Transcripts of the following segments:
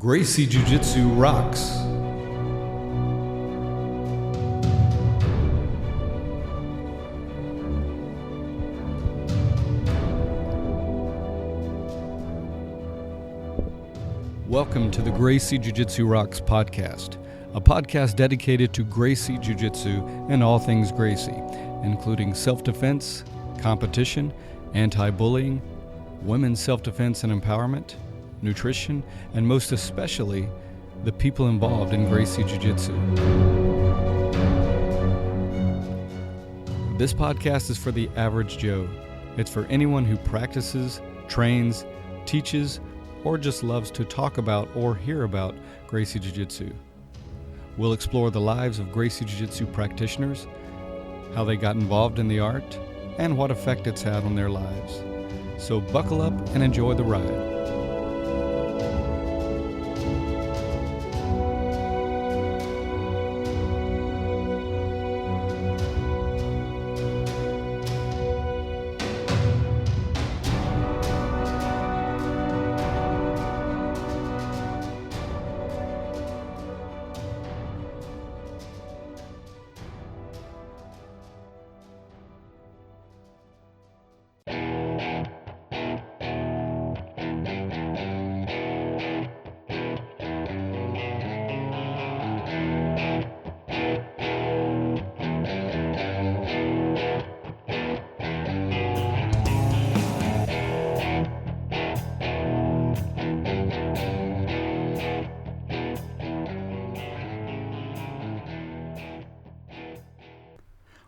Gracie Jiu-Jitsu rocks. Welcome to the Gracie Jiu-Jitsu Rocks podcast, a podcast dedicated to Gracie Jiu-Jitsu and all things Gracie, including self-defense, competition, anti-bullying, women's self-defense and empowerment, nutrition, and most especially, the people involved in Gracie Jiu-Jitsu. This podcast is for the average Joe. It's for anyone who practices, trains, teaches, or just loves to talk about or hear about Gracie Jiu-Jitsu. We'll explore the lives of Gracie Jiu-Jitsu practitioners, how they got involved in the art, and what effect it's had on their lives. So buckle up and enjoy the ride.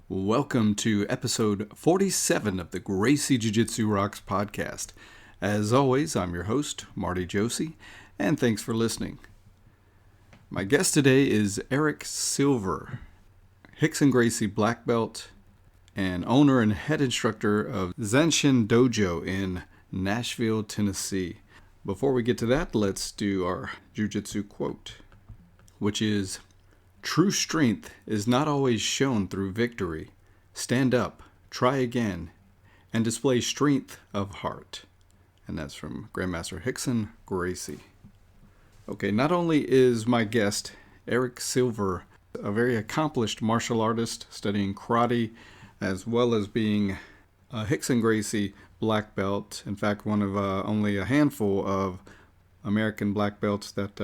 Welcome to episode 47 of the Gracie Jiu-Jitsu Rocks podcast. As always, I'm your host, Marty Josie, and thanks for listening. My guest today is Eric Silver, Rickson Gracie black belt, and owner and head instructor of Zanshin Dojo in Nashville, Tennessee. Before we get to that, let's do our jiu-jitsu quote, which is, "True strength is not always shown through victory. Stand up, try again, and display strength of heart." And that's from Grandmaster Rickson Gracie. Okay, not only is my guest, Eric Silver, a very accomplished martial artist studying karate, as well as being a Rickson Gracie black belt. In fact, one of only a handful of American black belts that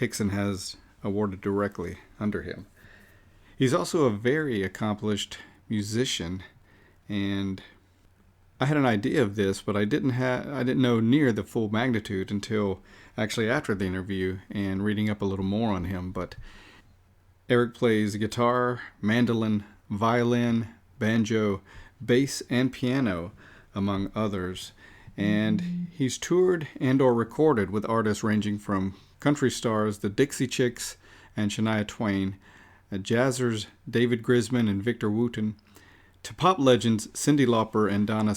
Rickson has awarded directly under him. He's also a very accomplished musician, and I had an idea of this, but I didn't know near the full magnitude until actually after the interview and reading up a little more on him. But Eric plays guitar, mandolin, violin, banjo, bass, and piano, among others. And he's toured and or recorded with artists ranging from country stars, the Dixie Chicks and Shania Twain, jazzers David Grisman and Victor Wooten, to pop legends Cyndi, Lauper, and Donna.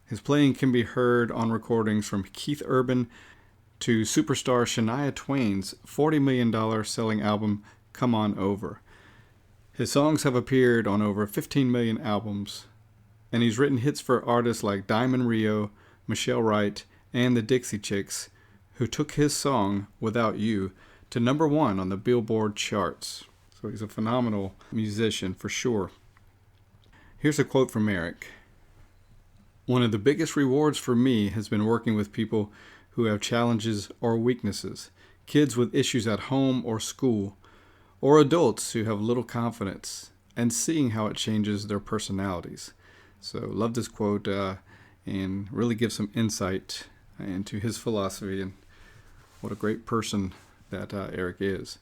His playing can be heard on recordings from Keith Urban to superstar Shania Twain's $40 million selling album, Come On Over. His songs have appeared on over 15 million albums, and he's written hits for artists like Diamond Rio, Wright, and the Dixie Chicks, who took his song, Without You, to number 1 on the Billboard charts. So he's a phenomenal musician for sure. Here's a quote from Eric. "One of the biggest rewards for me has been working with people who have challenges or weaknesses, kids with issues at home or school, or adults who have little confidence, and seeing how it changes their personalities." So love this quote and really gives some insight into his philosophy and what a great person that Eric is.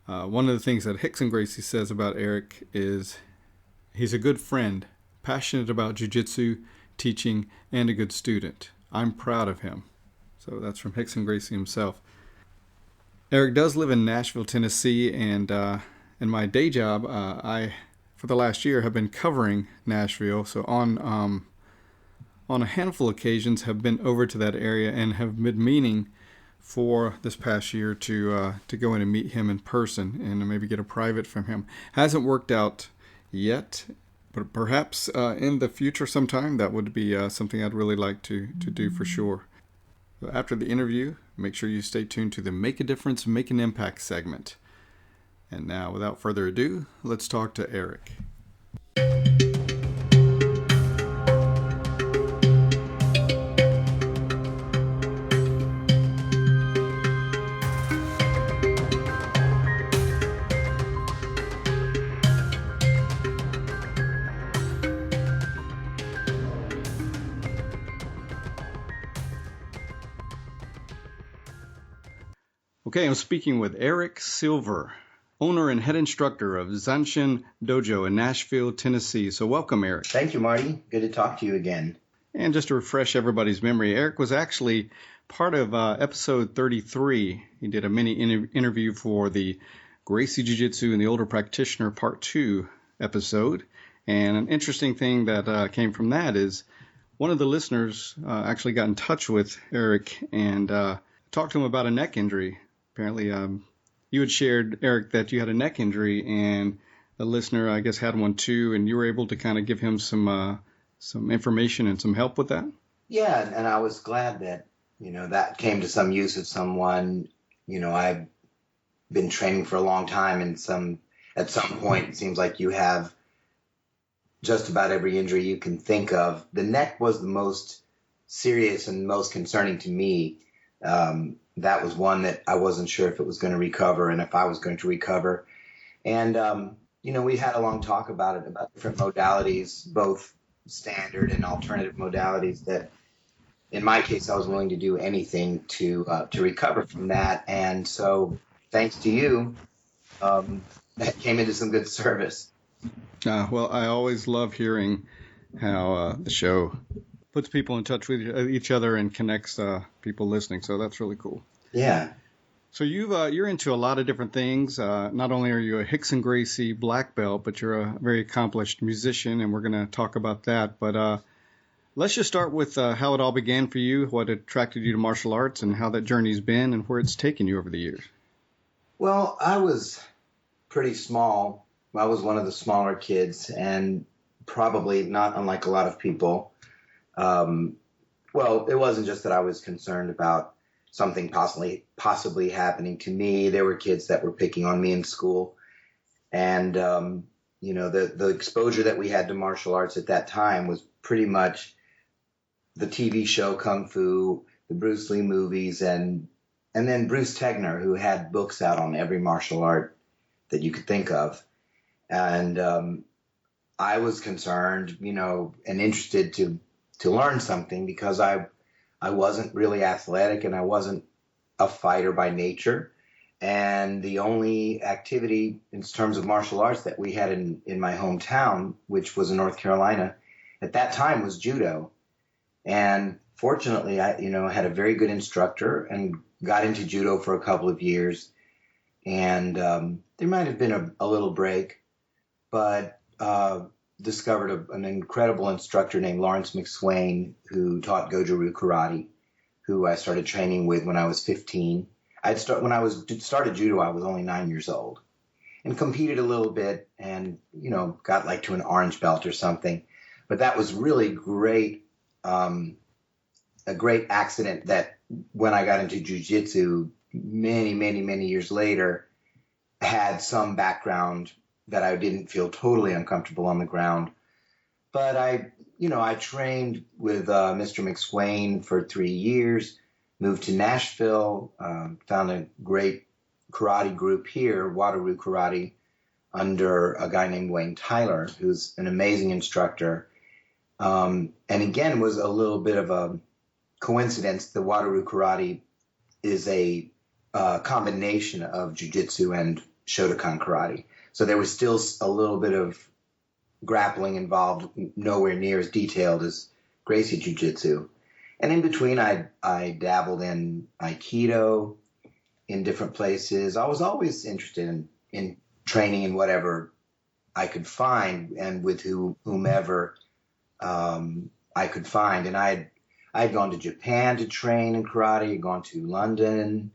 One of the things that Rickson Gracie says about Eric is he's a good friend, passionate about jiu-jitsu, teaching, and a good student. I'm proud of him. So that's from Rickson Gracie himself. Eric does live in Nashville, Tennessee, and in my day job, I, for the last year, have been covering Nashville. So on a handful of occasions, have been over to that area and have been meaning for this past year to go in and meet him in person and maybe get a private from him. Hasn't worked out yet, but perhaps in the future sometime that would be something I'd really like to do for sure. So after the interview, make sure you stay tuned to the Make a Difference, Make an Impact segment. And now, without further ado, let's talk to Eric. Okay, I'm speaking with Eric Silver, owner and head instructor of Zanshin Dojo in Nashville, Tennessee. So welcome, Eric. Thank you, Marty. Good to talk to you again. And just to refresh everybody's memory, Eric was actually part of episode 33. He did a mini interview for the Gracie Jiu-Jitsu and the Older Practitioner Part 2 episode. And an interesting thing that came from that is one of the listeners actually got in touch with Eric and talked to him about a neck injury. Apparently, you had shared, Eric, that you had a neck injury, and the listener, I guess, had one too, and you were able to kind of give him some information and some help with that? Yeah, and I was glad that, that came to some use of someone. I've been training for a long time, and at some point, it seems like you have just about every injury you can think of. The neck was the most serious and most concerning to me. That was one that I wasn't sure if it was going to recover and if I was going to recover. And, we had a long talk about it, about different modalities, both standard and alternative modalities that, in my case, I was willing to do anything to recover from that. And so thanks to you, that came into some good service. Well, I always love hearing how the show puts people in touch with each other and connects people listening. So that's really cool. Yeah. So you're into a lot of different things. Not only are you a Rickson Gracie black belt, but you're a very accomplished musician, and we're going to talk about that. But let's just start with how it all began for you, what attracted you to martial arts, and how that journey's been, and where it's taken you over the years. Well, I was pretty small. I was one of the smaller kids, and probably not unlike a lot of people. Well, it wasn't just that I was concerned about something possibly happening to me. There were kids that were picking on me in school. And, the exposure that we had to martial arts at that time was pretty much the TV show Kung Fu, the Bruce Lee movies, and then Bruce Tegner, who had books out on every martial art that you could think of. And I was concerned, and interested to learn something because I wasn't really athletic and I wasn't a fighter by nature. And the only activity in terms of martial arts that we had in my hometown, which was in North Carolina at that time, was judo. And fortunately, I had a very good instructor and got into judo for a couple of years. And there might have been a little break, but discovered an incredible instructor named Lawrence McSwain who taught Wado-Ryu Karate, who I started training with when I was 15. When I started judo, I was only 9 years old, and competed a little bit, and got like to an orange belt or something. But that was really great, a great accident that when I got into jiu-jitsu many, many, many years later, had some background that I didn't feel totally uncomfortable on the ground. But I trained with Mr. McSwain for 3 years, moved to Nashville, found a great karate group here, Wado-Ryu Karate, under a guy named Wayne Tyler, who's an amazing instructor. And again, was a little bit of a coincidence. The Wado-Ryu Karate is a combination of jiu-jitsu and Shotokan karate. So there was still a little bit of grappling involved, nowhere near as detailed as Gracie Jiu-Jitsu. And in between, I dabbled in Aikido in different places. I was always interested in training in whatever I could find and with whomever I could find. And I had gone to Japan to train in karate, gone to London,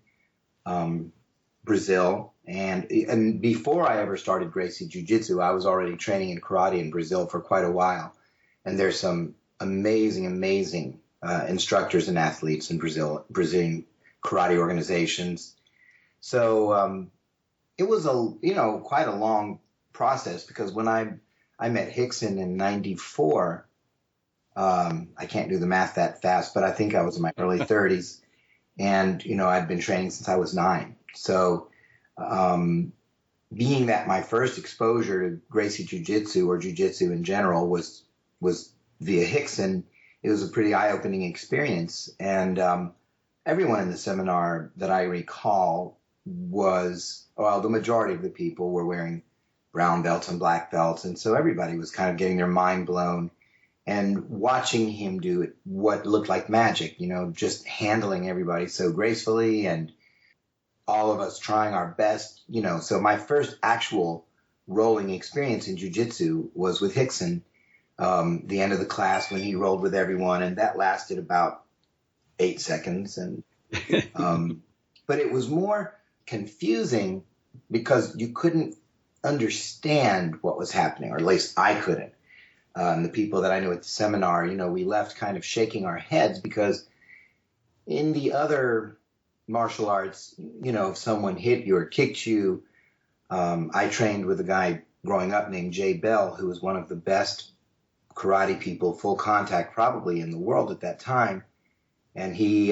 Brazil. And before I ever started Gracie Jiu-Jitsu, I was already training in karate in Brazil for quite a while. And there's some amazing, amazing instructors and athletes in Brazilian karate organizations. So it was quite a long process, because when I met Rickson in '94, I can't do the math that fast, but I think I was in my early 30s, and I'd been training since I was 9. So being that my first exposure to Gracie Jiu-Jitsu or Jiu-Jitsu in general was via Rickson, it was a pretty eye-opening experience. And everyone in the seminar that I recall the majority of the people were wearing brown belts and black belts. And so everybody was kind of getting their mind blown and watching him do it, what looked like magic, just handling everybody so gracefully, and all of us trying our best, So my first actual rolling experience in jiu-jitsu was with Rickson, the end of the class when he rolled with everyone, and that lasted about 8 seconds. And but it was more confusing because you couldn't understand what was happening, or at least I couldn't. And the people that I knew at the seminar, we left kind of shaking our heads, because in the other martial arts, if someone hit you or kicked you, I trained with a guy growing up named Jay Bell, who was one of the best karate people, full contact probably in the world at that time. And he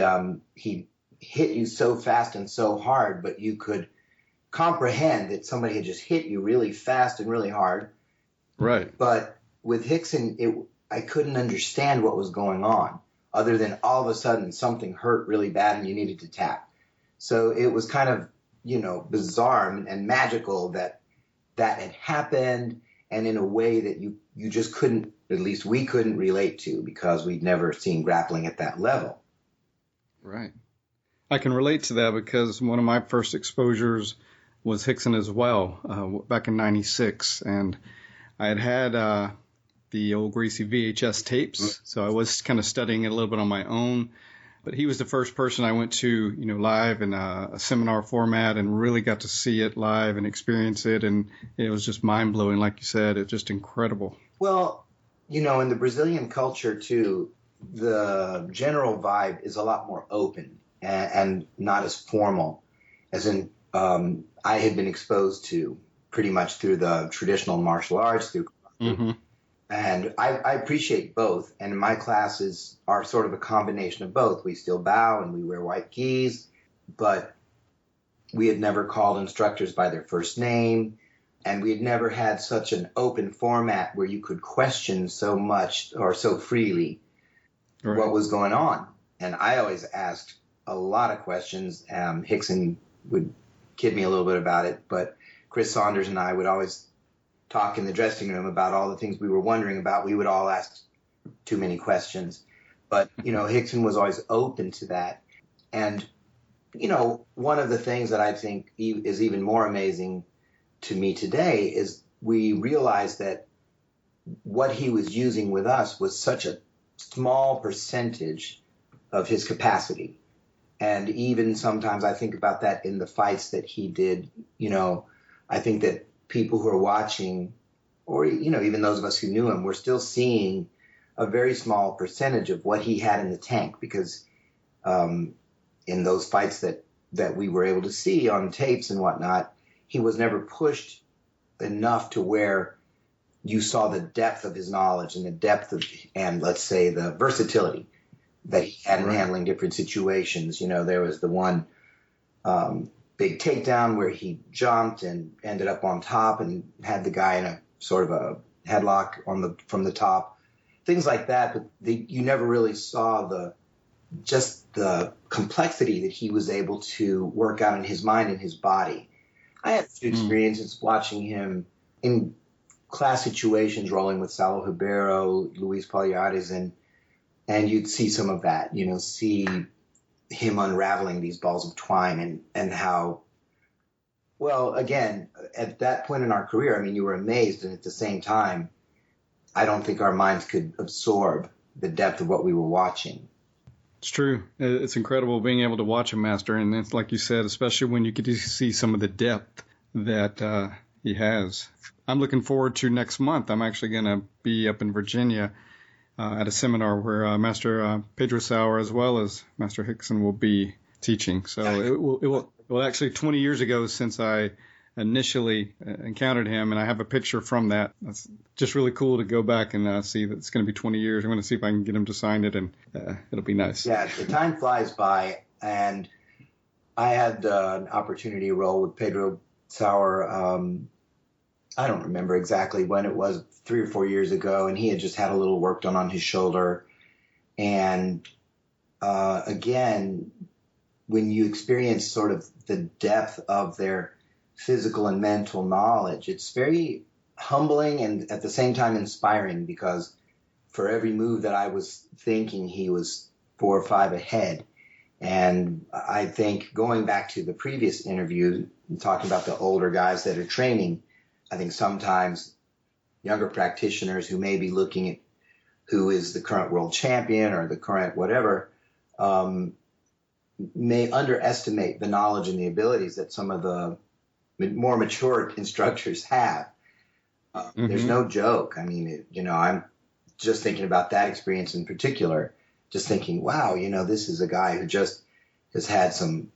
hit you so fast and so hard, but you could comprehend that somebody had just hit you really fast and really hard. Right. But with Rickson, I couldn't understand what was going on, other than all of a sudden something hurt really bad and you needed to tap. So it was kind of, bizarre and magical that had happened, and in a way that you just couldn't, at least we couldn't relate to, because we'd never seen grappling at that level. Right. I can relate to that, because one of my first exposures was Rickson as well, back in '96. And I had the old Gracie VHS tapes, so I was kind of studying it a little bit on my own. But he was the first person I went to, live in a seminar format, and really got to see it live and experience it. And it was just mind-blowing, like you said. It's just incredible. Well, in the Brazilian culture, too, the general vibe is a lot more open and not as formal, as in I had been exposed to pretty much through the traditional martial arts, through mm-hmm. And I appreciate both. And my classes are sort of a combination of both. We still bow and we wear white gis, but we had never called instructors by their first name. And we had never had such an open format where you could question so much or so freely what was going on. And I always asked a lot of questions. Rickson would kid me a little bit about it, but Chris Saunders and I would always talk in the dressing room about all the things we were wondering about. We would all ask too many questions. But, Rickson was always open to that. And, one of the things that I think is even more amazing to me today is we realized that what he was using with us was such a small percentage of his capacity. And even sometimes I think about that in the fights that he did. I think that people who are watching, or, even those of us who knew him, were still seeing a very small percentage of what he had in the tank, because in those fights that we were able to see on tapes and whatnot, he was never pushed enough to where you saw the depth of his knowledge and the depth of, and let's say the versatility that he had in handling different situations. There was the one big takedown where he jumped and ended up on top and had the guy in a sort of a headlock from the top, things like that. But you never really saw the complexity that he was able to work out in his mind and his body. I had a few experiences watching him in class situations, rolling with Salo Ribeiro, Luis Palhares, and you'd see some of that, see him unraveling these balls of twine, and how, well, again, at that point in our career, you were amazed, and at the same time, I don't think our minds could absorb the depth of what we were watching. It's true. It's incredible being able to watch a master, and it's like you said, especially when you get to see some of the depth that he has. I'm looking forward to next month. I'm actually going to be up in Virginia at a seminar where Master Pedro Sauer as well as Master Rickson will be teaching. So it will actually 20 years ago since I initially encountered him, and I have a picture from that. That's just really cool to go back and see that it's going to be 20 years. I'm going to see if I can get him to sign it, and it'll be nice. Yeah, the time flies by, and I had an opportunity to roll with Pedro Sauer. I don't remember exactly when it was, 3 or 4 years ago, and he had just had a little work done on his shoulder. And again, when you experience sort of the depth of their physical and mental knowledge, it's very humbling and at the same time inspiring, because for every move that I was thinking, he was 4 or 5 ahead. And I think going back to the previous interview, talking about the older guys that are training, I think sometimes younger practitioners who may be looking at who is the current world champion or the current whatever, may underestimate the knowledge and the abilities that some of the more mature instructors have. There's no joke. I mean, I'm just thinking about that experience in particular, just thinking, wow, this is a guy who just has had some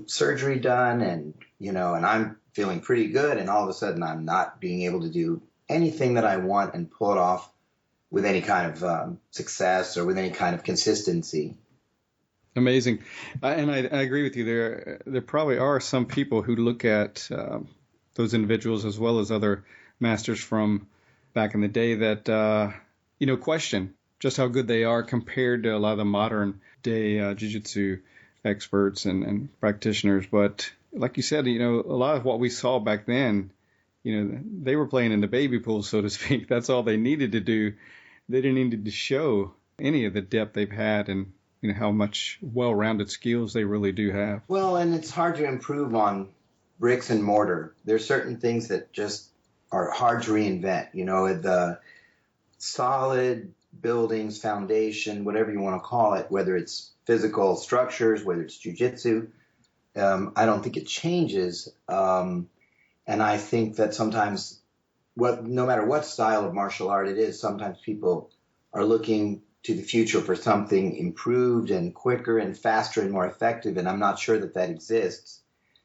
surgery done, and I'm feeling pretty good, and all of a sudden I'm not being able to do anything that I want and pull it off with any kind of success or with any kind of consistency. Amazing. And I agree with you. There probably are some people who look at those individuals as well as other masters from back in the day that, question just how good they are compared to a lot of the modern day jiu-jitsu experts and practitioners. But like you said, a lot of what we saw back then, they were playing in the baby pool, so to speak. That's all they needed to do. They didn't need to show any of the depth they've had and how much well-rounded skills they really do have. Well, and it's hard to improve on bricks and mortar. There's certain things that just are hard to reinvent. The solid buildings, foundation, whatever you want to call it, whether it's physical structures, whether it's jiu-jitsu, I don't think it changes. And I think that sometimes, no matter what style of martial art it is, sometimes people are looking to the future for something improved and quicker and faster and more effective, and I'm not sure that exists.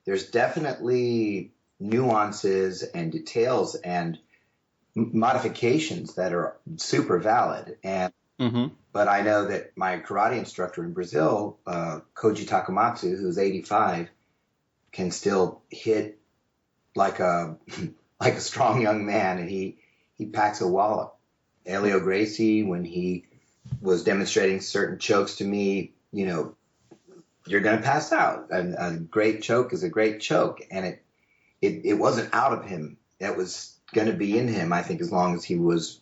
There's definitely nuances and details and modifications that are super valid. And but I know that my karate instructor in Brazil, Koji Takamatsu, who's 85, can still hit like a strong young man, and he packs a wallop. Elio Gracie, when he was demonstrating certain chokes to me, you're going to pass out. A great choke is a great choke, and it wasn't out of him. It was going to be in him, I think, as long as he was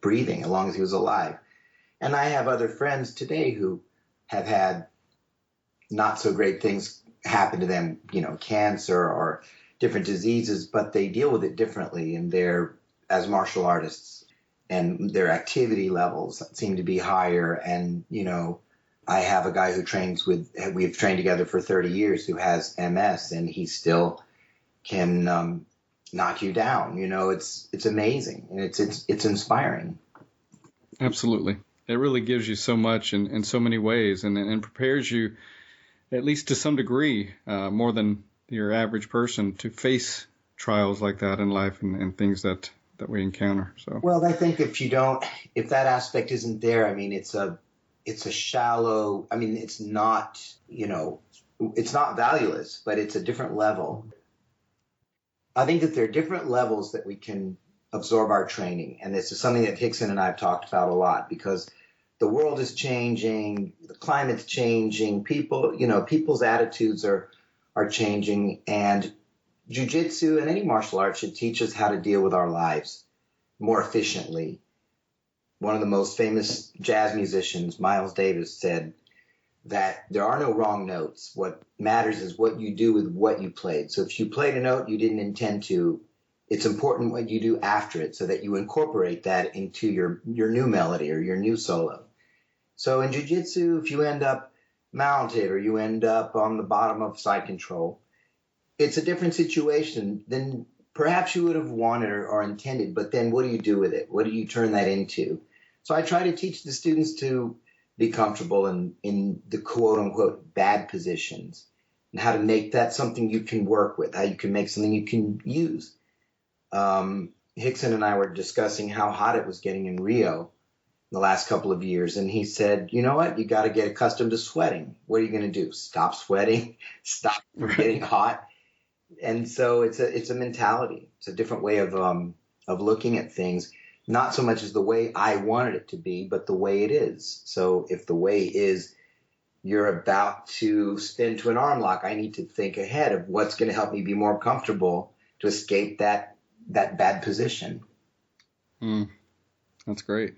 breathing, as long as he was alive. And I have other friends today who have had not so great things happen to them, cancer or different diseases, but they deal with it differently, and they're, as martial artists, and their activity levels seem to be higher. And, I have a guy who we've trained together for 30 years who has MS, and he still can knock you down. It's amazing, and it's inspiring. Absolutely. It really gives you so much in so many ways, and prepares you, at least to some degree, more than your average person, to face trials like that in life and things that we encounter. So, well, I think if that aspect isn't there, I mean, it's a shallow, I mean, it's not valueless, but it's a different level. I think that there are different levels that we can absorb our training. And this is something that Rickson and I have talked about a lot, because the world is changing, the climate's changing, people's attitudes are changing, and jiu-jitsu and any martial art should teach us how to deal with our lives more efficiently. One of the most famous jazz musicians, Miles Davis, said that there are no wrong notes. What matters is what you do with what you played. So if you played a note you didn't intend to, it's important what you do after it, so that you incorporate that into your new melody or your new solo. So in jiu-jitsu, if you end up mounted or you end up on the bottom of side control, it's a different situation than perhaps you would have wanted or intended, but then what do you do with it? What do you turn that into? So I try to teach the students to be comfortable in the quote unquote bad positions and how to make that something you can work with, how you can make something you can use. Rickson and I were discussing how hot it was getting in Rio the last couple of years. And he said, you know what? You got to get accustomed to sweating. What are you going to do? Stop sweating? Stop from getting hot? And so it's a mentality. It's a different way of looking at things. Not so much as the way I wanted it to be, but the way it is. So if the way is you're about to spin to an arm lock, I need to think ahead of what's going to help me be more comfortable to escape that bad position. That's great.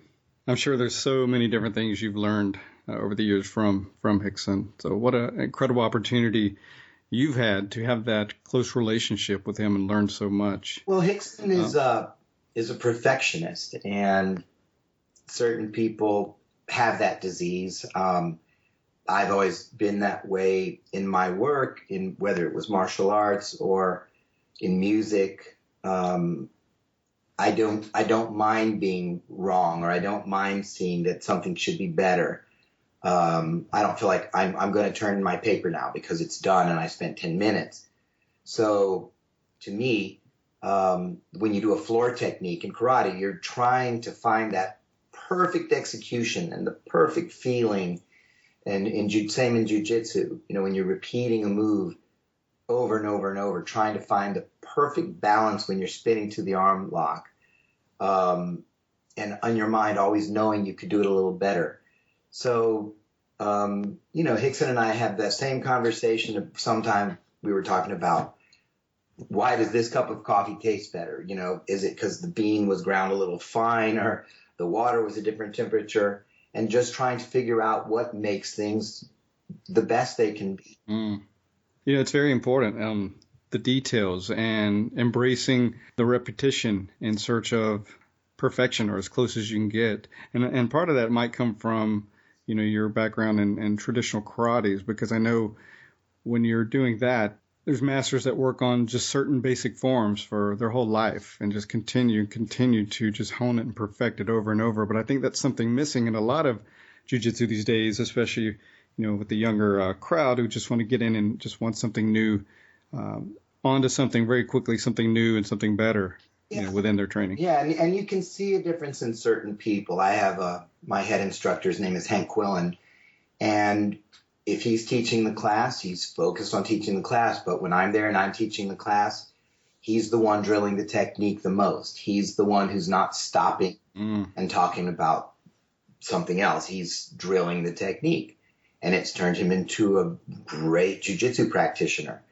I'm sure there's so many different things you've learned over the years from Rickson. So what an incredible opportunity you've had to have that close relationship with him and learn so much. Well, Rickson is a perfectionist, and certain people have that disease. I've always been that way in my work, in whether it was martial arts or in music. I don't mind being wrong, or I don't mind seeing that something should be better. I don't feel like I'm going to turn my paper now because it's done and I spent 10 minutes. So to me, when you do a floor technique in karate, you're trying to find that perfect execution and the perfect feeling. And same in jiu-jitsu, when you're repeating a move over and over and over, trying to find the perfect balance when you're spinning to the arm lock. And on your mind, always knowing you could do it a little better. So, Rickson and I had that same conversation. Sometime we were talking about, why does this cup of coffee taste better? Is it because the bean was ground a little fine, or the water was a different temperature? And just trying to figure out what makes things the best they can be. It's very important, the details and embracing the repetition in search of perfection, or as close as you can get. And part of that might come from, your background in traditional karates, because I know when you're doing that, there's masters that work on just certain basic forms for their whole life and just continue to just hone it and perfect it over and over. But I think that's something missing in a lot of jiu-jitsu these days, especially, with the younger crowd who just want to get in and just want something new, onto something very quickly, something new and something better, within their training. Yeah, and you can see a difference in certain people. I have my head instructor's name is Hank Quillen, and if he's teaching the class, he's focused on teaching the class. But when I'm there and I'm teaching the class, he's the one drilling the technique the most. He's the one who's not stopping and talking about something else. He's drilling the technique. And it's turned him into a great jiu-jitsu practitioner.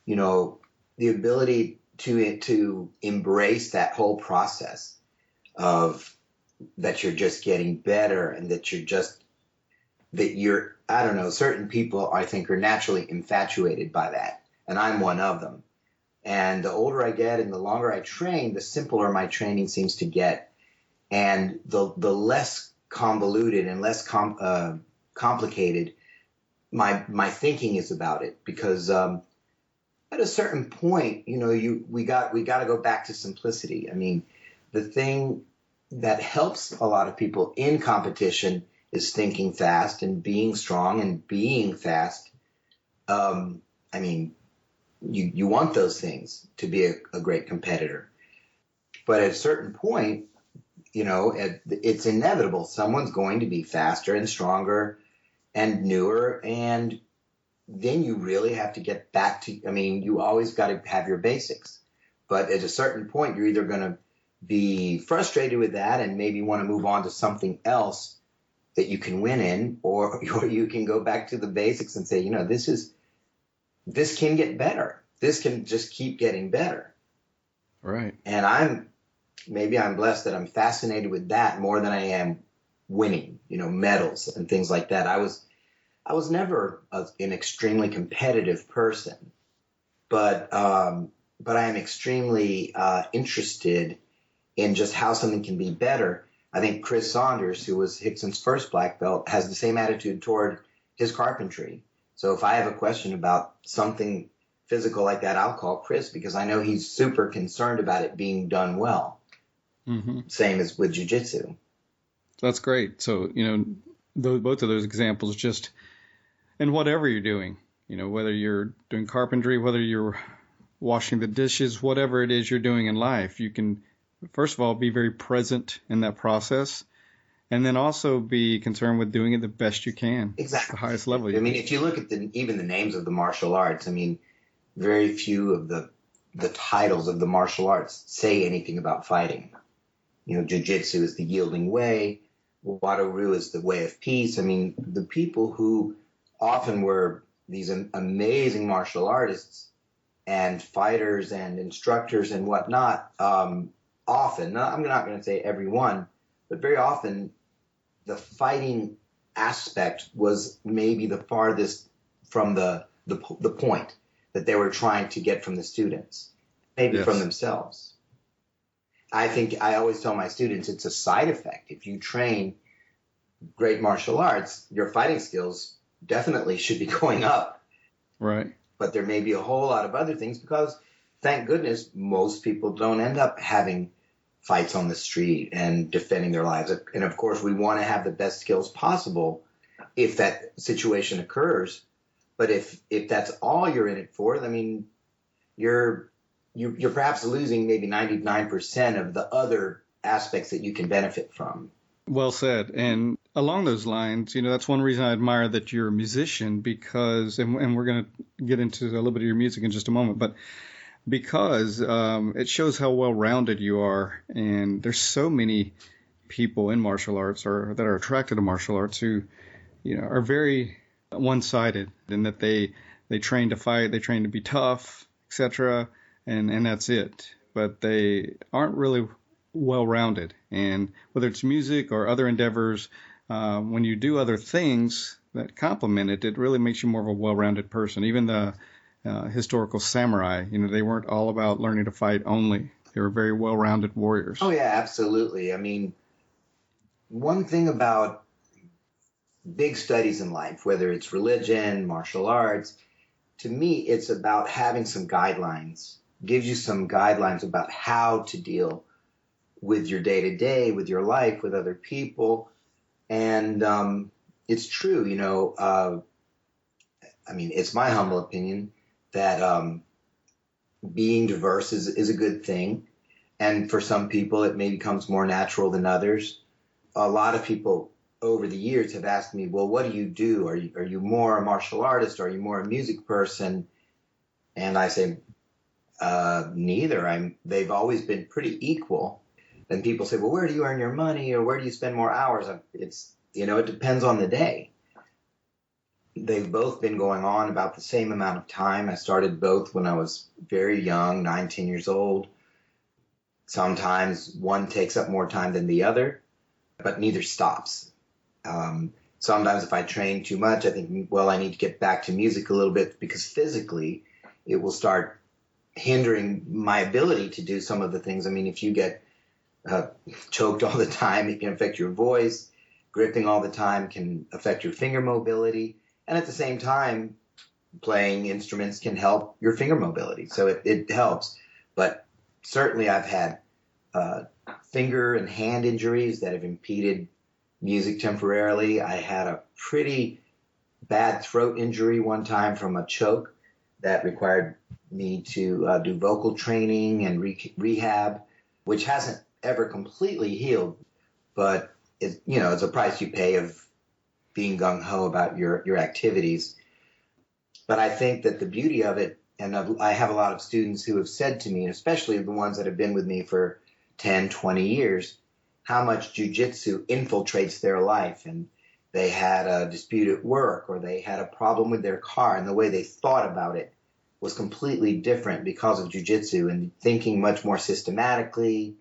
The ability to embrace that whole process of that you're just getting better, and that I don't know, certain people I think are naturally infatuated by that. And I'm one of them. And the older I get and the longer I train, the simpler my training seems to get. And the less convoluted and less complicated my thinking is about it. Because at a certain point, we got to go back to simplicity. I mean, the thing that helps a lot of people in competition is thinking fast and being strong and being fast. You want those things to be a great competitor. But at a certain point, it's inevitable. Someone's going to be faster and stronger and newer. And then you really have to get back to, you always got to have your basics. But at a certain point, you're either going to be frustrated with that and maybe want to move on to something else that you can win in, or you can go back to the basics and say, this can get better. This can just keep getting better. Right. And I'm blessed that I'm fascinated with that more than I am winning, medals and things like that. I was never an extremely competitive person, but I am extremely interested in just how something can be better. I think Chris Saunders, who was Rickson's first black belt, has the same attitude toward his carpentry. So if I have a question about something physical like that, I'll call Chris, because I know he's super concerned about it being done well. Mm-hmm. Same as with jiu-jitsu. That's great. So, both of those examples just in whatever you're doing, whether you're doing carpentry, whether you're washing the dishes, whatever it is you're doing in life, you can, first of all, be very present in that process. And then also be concerned with doing it the best you can. Exactly. The highest level. I mean, if you look at even the names of the martial arts, I mean, very few of the titles of the martial arts say anything about fighting. Jiu-jitsu is the yielding way. Wado-Ryu is the way of peace. I mean, the people who often were these amazing martial artists and fighters and instructors and whatnot, often, I'm not going to say everyone, but very often, the fighting aspect was maybe the farthest from the point that they were trying to get from the students, maybe from themselves. I think I always tell my students it's a side effect. If you train great martial arts, your fighting skills definitely should be going up. Right. But there may be a whole lot of other things because, thank goodness, most people don't end up having fights on the street and defending their lives. And of course, we want to have the best skills possible if that situation occurs. But if that's all you're in it for, I mean, you're perhaps losing maybe 99% of the other aspects that you can benefit from. Well said. And along those lines, that's one reason I admire that you're a musician because, and we're going to get into a little bit of your music in just a moment, but because it shows how well-rounded you are. And there's so many people in martial arts or that are attracted to martial arts who, are very one-sided in that they train to fight, they train to be tough, etc., and that's it. But they aren't really well-rounded. And whether it's music or other endeavors, when you do other things that complement it, it really makes you more of a well-rounded person. Even the historical samurai, they weren't all about learning to fight only. They were very well-rounded warriors. Oh, yeah, absolutely. I mean, one thing about big studies in life, whether it's religion, martial arts, to me, it's about having some guidelines, gives you some guidelines about how to deal with your day-to-day, with your life, with other people. And it's true, I mean, it's my humble opinion that being diverse is a good thing. And for some people, it maybe comes more natural than others. A lot of people over the years have asked me, well, what do you do? Are you more a martial artist? Are you more a music person? And I say, neither. They've always been pretty equal. And people say, well, where do you earn your money? Or where do you spend more hours? It depends on the day. They've both been going on about the same amount of time. I started both when I was very young, 9, 10 years old. Sometimes one takes up more time than the other, but neither stops. Sometimes if I train too much, I think, well, I need to get back to music a little bit because physically it will start hindering my ability to do some of the things. I mean, if you get choked all the time, it can affect your voice. Gripping all the time can affect your finger mobility. And at the same time, playing instruments can help your finger mobility. So it helps. But certainly I've had finger and hand injuries that have impeded music temporarily. I had a pretty bad throat injury one time from a choke that required me to do vocal training and rehab, which hasn't ever completely healed, but it's a price you pay of being gung-ho about your activities. But I think that the beauty of it, and I have a lot of students who have said to me, especially the ones that have been with me for 10, 20 years, how much jiu-jitsu infiltrates their life. And they had a dispute at work or they had a problem with their car, and the way they thought about it was completely different because of jiu-jitsu, and thinking much more systematically,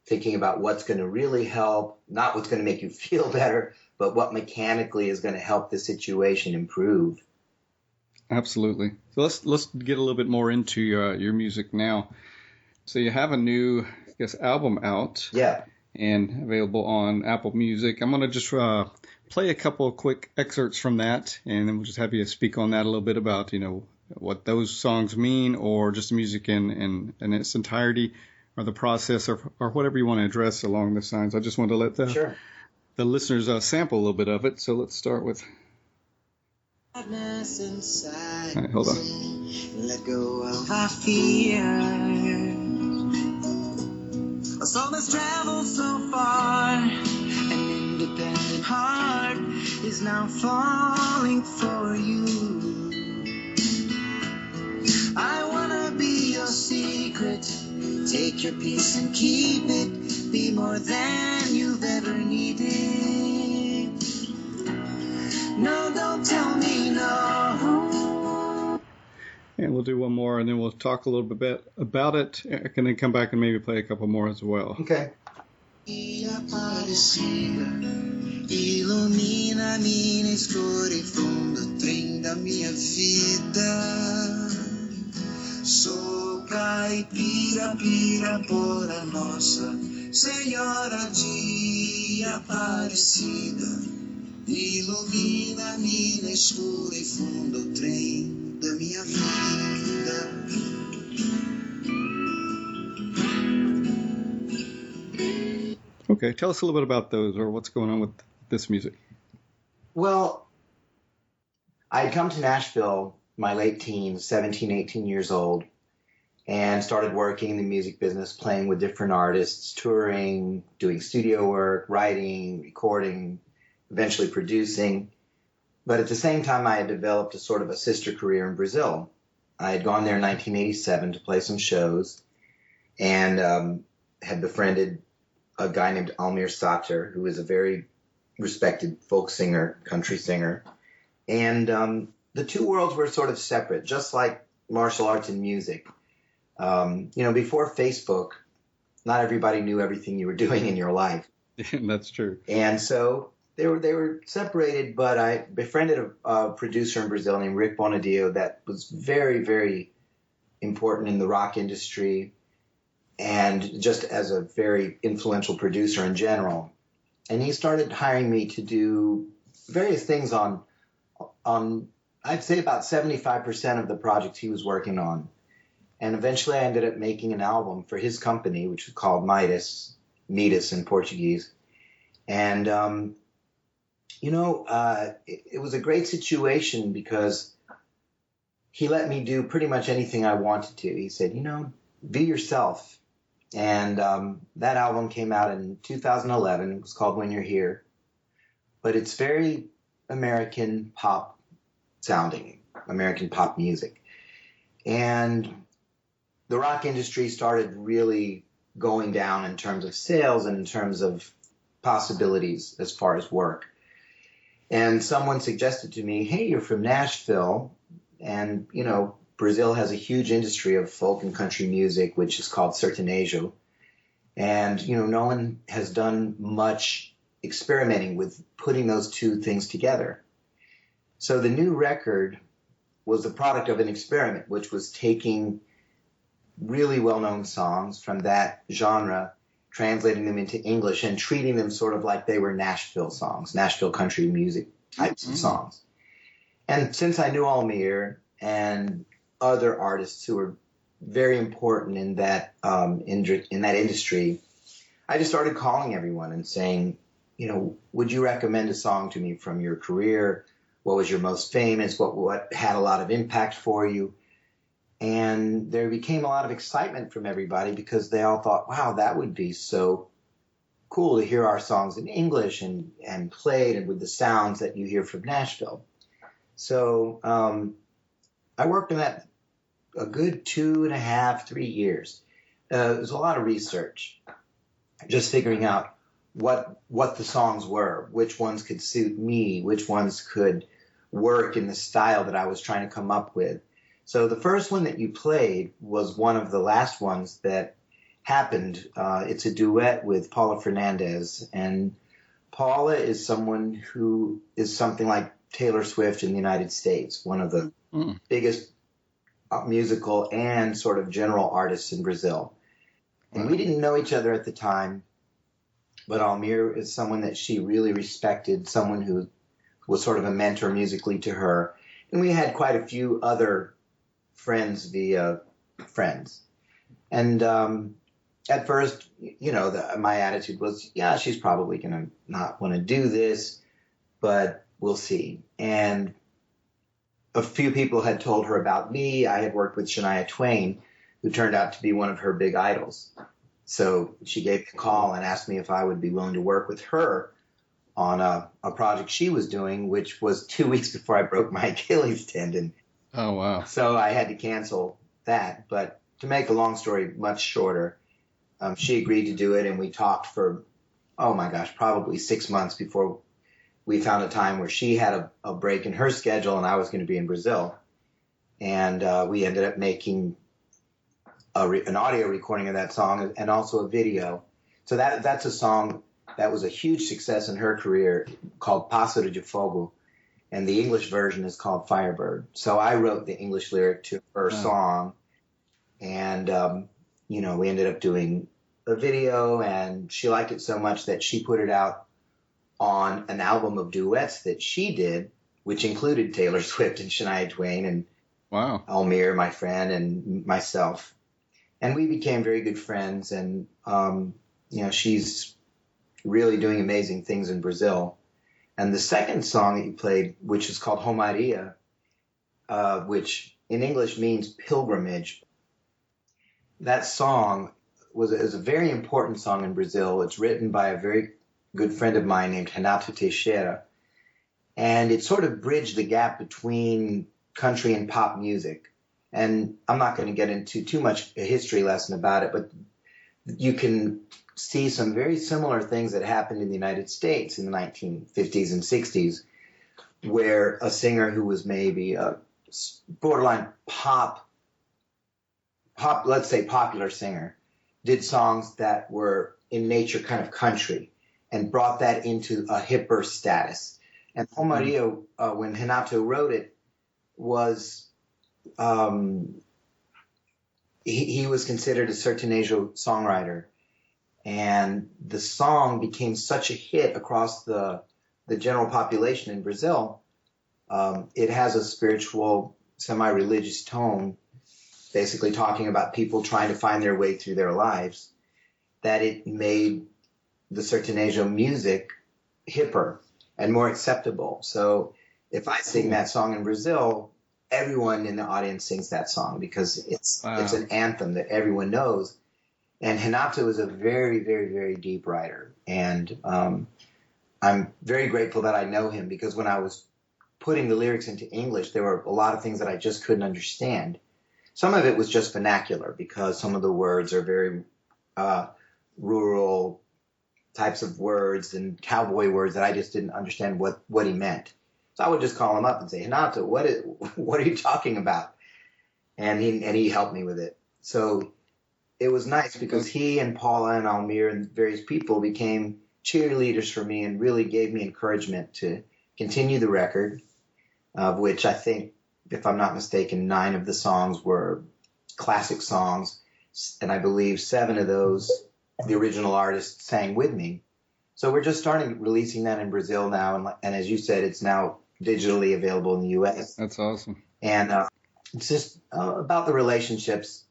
thinking about what's going to really help, not what's going to make you feel better, but what mechanically is going to help the situation improve. Absolutely. So let's get a little bit more into your music now. So you have a new, I guess, album out. Yeah. And available on Apple Music. I'm going to just play a couple of quick excerpts from that, and then we'll just have you speak on that a little bit about, what those songs mean, or just the music in its entirety, or the process, or whatever you want to address along the lines. I just wanted to let the listeners sample a little bit of it, so let's start with... All right, hold on. Let go of our fear. A soul that's traveled so far, an independent heart is now falling for you. I wanna be your secret. Take your peace and keep it. Be more than you've ever needed. No, don't tell me no. And we'll do one more, and then we'll talk a little bit about it. I can then come back and maybe play a couple more as well. Okay. Ilumina-me na escura e fundo trem da minha vida. Sou caipira, pirapora nossa Senhora de Aparecida. Ilumina-me na escura e fundo trem da minha vida. Okay, tell us a little bit about those, or what's going on with this music. Well, I had come to Nashville my late teens, 17, 18 years old, and started working in the music business, playing with different artists, touring, doing studio work, writing, recording, eventually producing. But at the same time, I had developed a sort of a sister career in Brazil. I had gone there in 1987 to play some shows and had befriended a guy named Almir Sater, who is a very respected folk singer, country singer. And the two worlds were sort of separate, just like martial arts and music. Before Facebook, not everybody knew everything you were doing in your life. That's true. And so they were separated, but I befriended a producer in Brazil named Rick Bonadio that was very, very important in the rock industry and just as a very influential producer in general. And he started hiring me to do various things on I'd say about 75% of the projects he was working on. And eventually I ended up making an album for his company, which was called Midas in Portuguese. And, it was a great situation because he let me do pretty much anything I wanted to. He said, be yourself. And that album came out in 2011. It was called When You're Here. But it's very American pop sounding, American pop music. And the rock industry started really going down in terms of sales and in terms of possibilities as far as work. And someone suggested to me, hey, you're from Nashville, and, Brazil has a huge industry of folk and country music, which is called sertanejo. And, no one has done much experimenting with putting those two things together. So the new record was the product of an experiment, which was taking really well-known songs from that genre, translating them into English and treating them sort of like they were Nashville songs, Nashville country music types of songs. And since I knew Almir and other artists who were very important in that industry, I just started calling everyone and saying, would you recommend a song to me from your career? What was your most famous? What had a lot of impact for you? And there became a lot of excitement from everybody because they all thought, wow, that would be so cool to hear our songs in English and played and with the sounds that you hear from Nashville. So I worked on that a good 2.5, 3 years. It was a lot of research, just figuring out what the songs were, which ones could suit me, which ones could work in the style that I was trying to come up with. So the first one that you played was one of the last ones that happened. It's a duet with Paula Fernandez, and Paula is someone who is something like Taylor Swift in the United States, one of the biggest musical and sort of general artists in Brazil. And we didn't know each other at the time, but Almir is someone that she really respected, someone who was sort of a mentor musically to her. And we had quite a few other friends via friends. And at first, my attitude was, yeah, she's probably going to not want to do this, but we'll see. And a few people had told her about me. I had worked with Shania Twain, who turned out to be one of her big idols. So she gave me a call and asked me if I would be willing to work with her on a project she was doing, which was 2 weeks before I broke my Achilles tendon. Oh, wow. So I had to cancel that. But to make a long story much shorter, she agreed to do it, and we talked for, oh my gosh, probably 6 months before we found a time where she had a break in her schedule and I was going to be in Brazil. And we ended up making an audio recording of that song and also a video. So that's a song that was a huge success in her career called Pássaro de Fogo, and the English version is called Firebird. So I wrote the English lyric to her song, and we ended up doing a video, and she liked it so much that she put it out on an album of duets that she did, which included Taylor Swift and Shania Twain and Almir, my friend, and myself. And we became very good friends, and she's really doing amazing things in Brazil. And the second song that you played, which is called Romaria, which in English means pilgrimage, that song is a very important song in Brazil. It's written by a very good friend of mine named Renato Teixeira. And it sort of bridged the gap between country and pop music. And I'm not going to get into too much a history lesson about it, but you can see some very similar things that happened in the United States in the 1950s and 60s, where a singer who was maybe a borderline pop, let's say popular singer, did songs that were in nature kind of country and brought that into a hipper status. And Romario, when Renato wrote it, was he was considered a sertanejo songwriter, and the song became such a hit across the general population in Brazil. It has a spiritual, semi-religious tone, basically talking about people trying to find their way through their lives, that it made the sertanejo music hipper and more acceptable. So if I sing that song in Brazil, everyone in the audience sings that song because it's an anthem that everyone knows. And Renato is a very, very, very deep writer. And I'm very grateful that I know him, because when I was putting the lyrics into English, there were a lot of things that I just couldn't understand. Some of it was just vernacular, because some of the words are very rural types of words and cowboy words that I just didn't understand what he meant. So I would just call him up and say, Renato, what are you talking about? And he helped me with it. So it was nice, because he and Paula and Almir and various people became cheerleaders for me and really gave me encouragement to continue the record, of which I think, if I'm not mistaken, 9 of the songs were classic songs. And I believe 7 of those, the original artist sang with me. So we're just starting releasing that in Brazil now. And as you said, it's now digitally available in the U.S. That's awesome. And it's just about the relationships.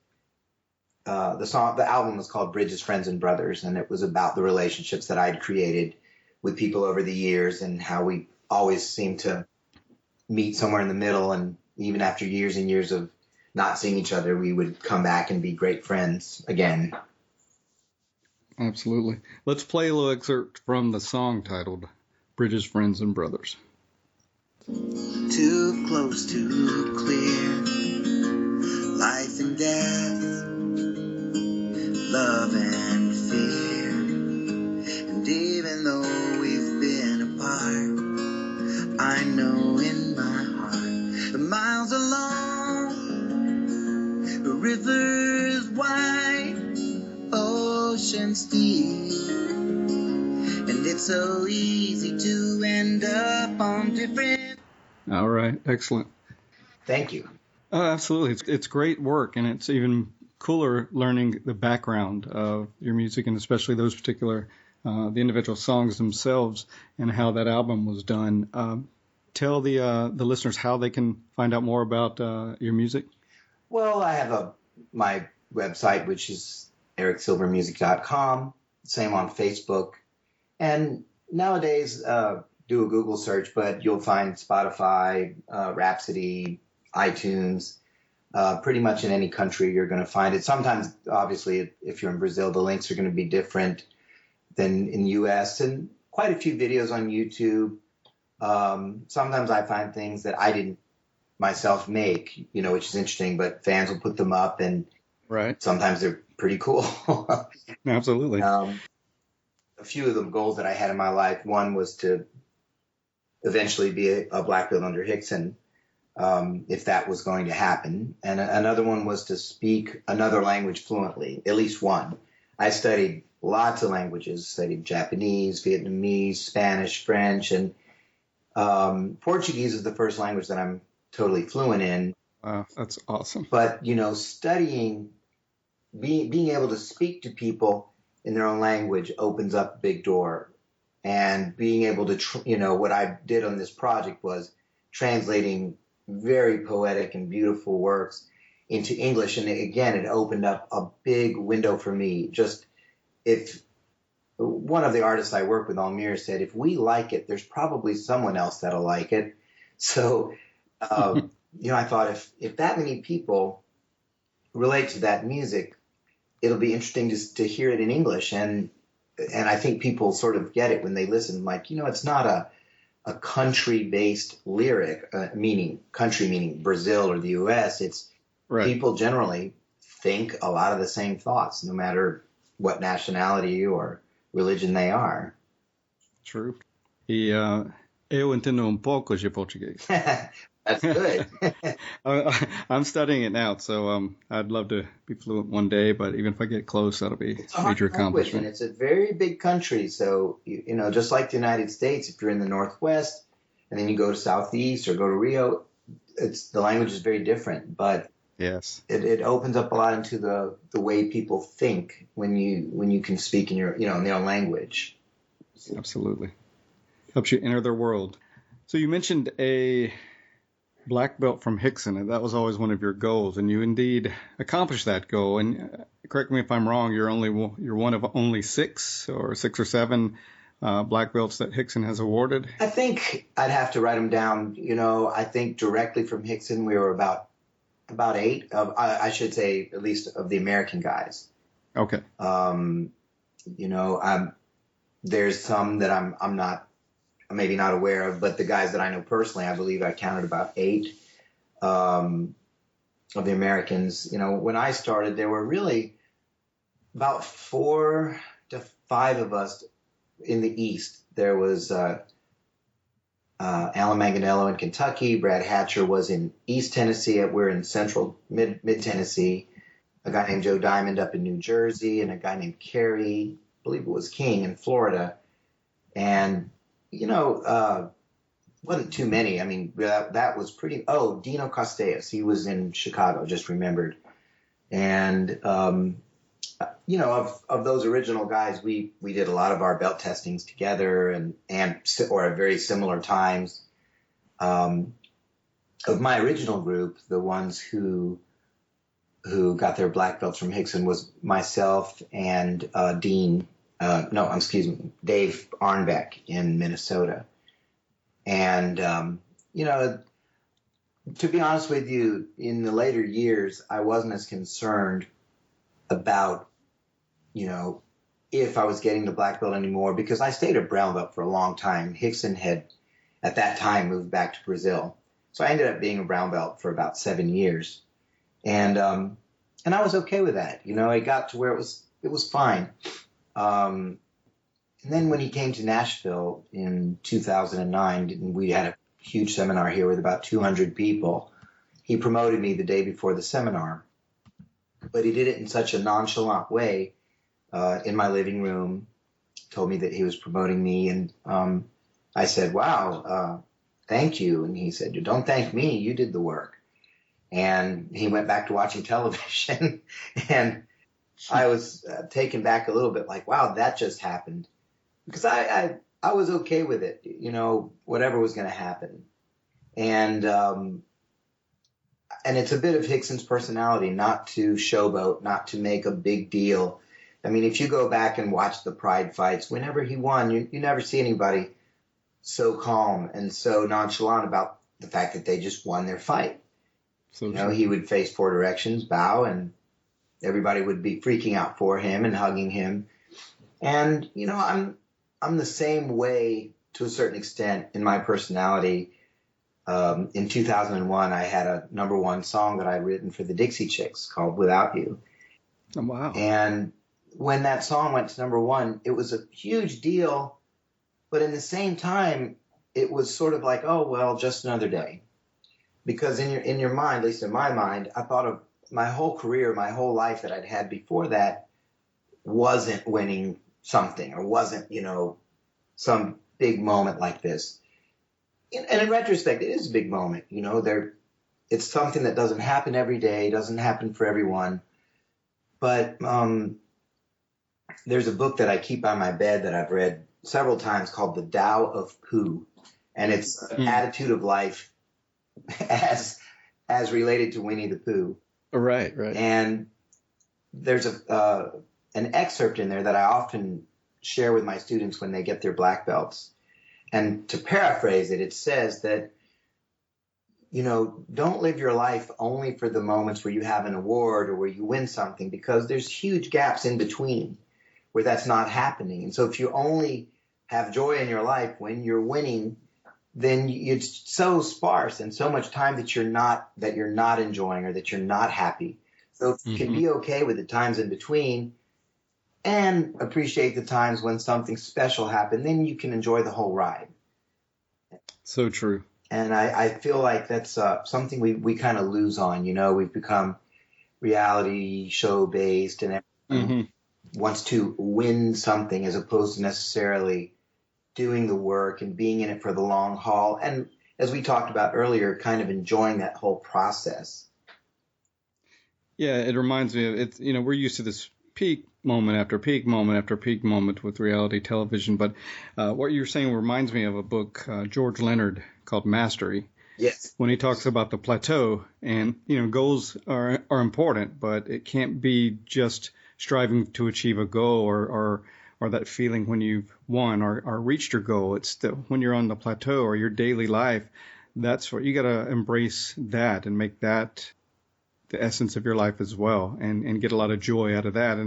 The album was called Bridges, Friends, and Brothers, and it was about the relationships that I'd created with people over the years, and how we always seem to meet somewhere in the middle. And even after years and years of not seeing each other, we would come back and be great friends again. Absolutely. Let's play a little excerpt from the song titled Bridges, Friends, and Brothers. Too close to clear, life and death, love and fear. And even though we've been apart, I know in my heart the miles are long, the rivers wide, oceans deep, and it's so easy to end up on different. All right. Excellent. Thank you. Oh, absolutely. It's great work, and it's even cooler learning the background of your music, and especially those particular, the individual songs themselves and how that album was done. Tell the listeners how they can find out more about your music. Well, I have my website, which is ericsilvermusic.com, same on Facebook. And nowadays, do a Google search, but you'll find Spotify, Rhapsody, iTunes, pretty much in any country you're going to find it. Sometimes, obviously, if you're in Brazil, the links are going to be different than in the U.S. and quite a few videos on YouTube. Sometimes I find things that I didn't myself make, which is interesting, but fans will put them up and right. Sometimes they're pretty cool. Absolutely. A few of the goals that I had in my life, one was to eventually be a black belt under Rickson, if that was going to happen. And another one was to speak another language fluently, at least one. I studied lots of languages, studied Japanese, Vietnamese, Spanish, French, and Portuguese is the first language that I'm totally fluent in. Wow, that's awesome. But, studying, being able to speak to people in their own language opens up a big door. And being able to, what I did on this project was translating very poetic and beautiful works into English. And again, it opened up a big window for me. Just if one of the artists I work with, Almir, said, if we like it, there's probably someone else that'll like it. So, I thought if that many people relate to that music, it'll be interesting to hear it in English. And I think people sort of get it when they listen. Like, it's not a country-based lyric, country meaning Brazil or the U.S. It's right. People generally think a lot of the same thoughts, no matter what nationality or religion they are. True. Eu entendo pouco de português. That's good. I'm studying it now, so I'd love to be fluent one day, but even if I get close, that'll be a major accomplishment. And it's a very big country, so, just like the United States, if you're in the Northwest and then you go to Southeast or go to Rio, the language is very different, but yes, it opens up a lot into the way people think when you can speak in your, in their own language. Absolutely. Helps you enter their world. So you mentioned a black belt from Rickson, and that was always one of your goals, and you indeed accomplished that goal. And correct me if I'm wrong, you're one of only six or seven black belts that Rickson has awarded. I think I'd have to write them down. I think directly from Rickson we were about 8 of, I should say, at least of the American guys. Okay. There's some that I'm not. Maybe not aware of, but the guys that I know personally, I believe I counted about 8 of the Americans. When I started, there were really about 4 to 5 of us in the East. There was Alan Manganello in Kentucky. Brad Hatcher was in East Tennessee. We're in central mid Tennessee. A guy named Joe Diamond up in New Jersey, and a guy named Kerry, I believe it was King, in Florida. And wasn't too many. I mean, that was pretty. Oh, Dino Costeas, he was in Chicago, just remembered. And, of those original guys, we did a lot of our belt testings together and or at very similar times. Of my original group, the ones who got their black belts from Rickson was myself and Dave Arnbeck in Minnesota. And, to be honest with you, in the later years, I wasn't as concerned about, if I was getting the black belt anymore, because I stayed a brown belt for a long time. Rickson had, at that time, moved back to Brazil. So I ended up being a brown belt for about 7 years. And I was okay with that. It got to where it was fine. And then when he came to Nashville in 2009, and we had a huge seminar here with about 200 people, he promoted me the day before the seminar. But he did it in such a nonchalant way in my living room, told me that he was promoting me. And I said, wow, thank you. And he said, don't thank me. You did the work. And he went back to watching television. And I was taken back a little bit, like, wow, that just happened. Because I was okay with it, whatever was going to happen. And it's a bit of Rickson's personality not to showboat, not to make a big deal. I mean, if you go back and watch the Pride fights, whenever he won, you never see anybody so calm and so nonchalant about the fact that they just won their fight. So you know, he would face four directions, bow, and everybody would be freaking out for him and hugging him. And, you know, I'm the same way to a certain extent in my personality. In 2001, I had a #1 song that I'd written for the Dixie Chicks called Without You. Oh, wow. And when that song went to #1, it was a huge deal. But in the same time, it was sort of like, oh, well, just another day. Because in your mind, at least in my mind, I thought of my whole career, my whole life that I'd had before that wasn't winning something or wasn't, you know, some big moment like this. And in retrospect, it is a big moment. You know, it's something that doesn't happen every day, doesn't happen for everyone. But there's a book that I keep on my bed that I've read several times called The Tao of Pooh. And it's an attitude of life as related to Winnie the Pooh. Right. And there's an excerpt in there that I often share with my students when they get their black belts. And to paraphrase it, it says that, you know, don't live your life only for the moments where you have an award or where you win something, because there's huge gaps in between where that's not happening. And so if you only have joy in your life when you're winning, then it's so sparse and so much time that you're not enjoying or that you're not happy. So if you can be okay with the times in between and appreciate the times when something special happened, then you can enjoy the whole ride. So true. And I feel like that's something we kind of lose on. You know, we've become reality show based and everyone wants to win something as opposed to necessarily doing the work and being in it for the long haul. And as we talked about earlier, kind of enjoying that whole process. Yeah, it reminds me of it. You know, we're used to this peak moment after peak moment after peak moment with reality television. But what you're saying reminds me of a book, George Leonard, called Mastery. Yes. When he talks about the plateau, and, you know, goals are important, but it can't be just striving to achieve a goal or that feeling when you've won or reached your goal. It's when you're on the plateau or your daily life, that's what you got to embrace that and make that the essence of your life as well, and get a lot of joy out of that,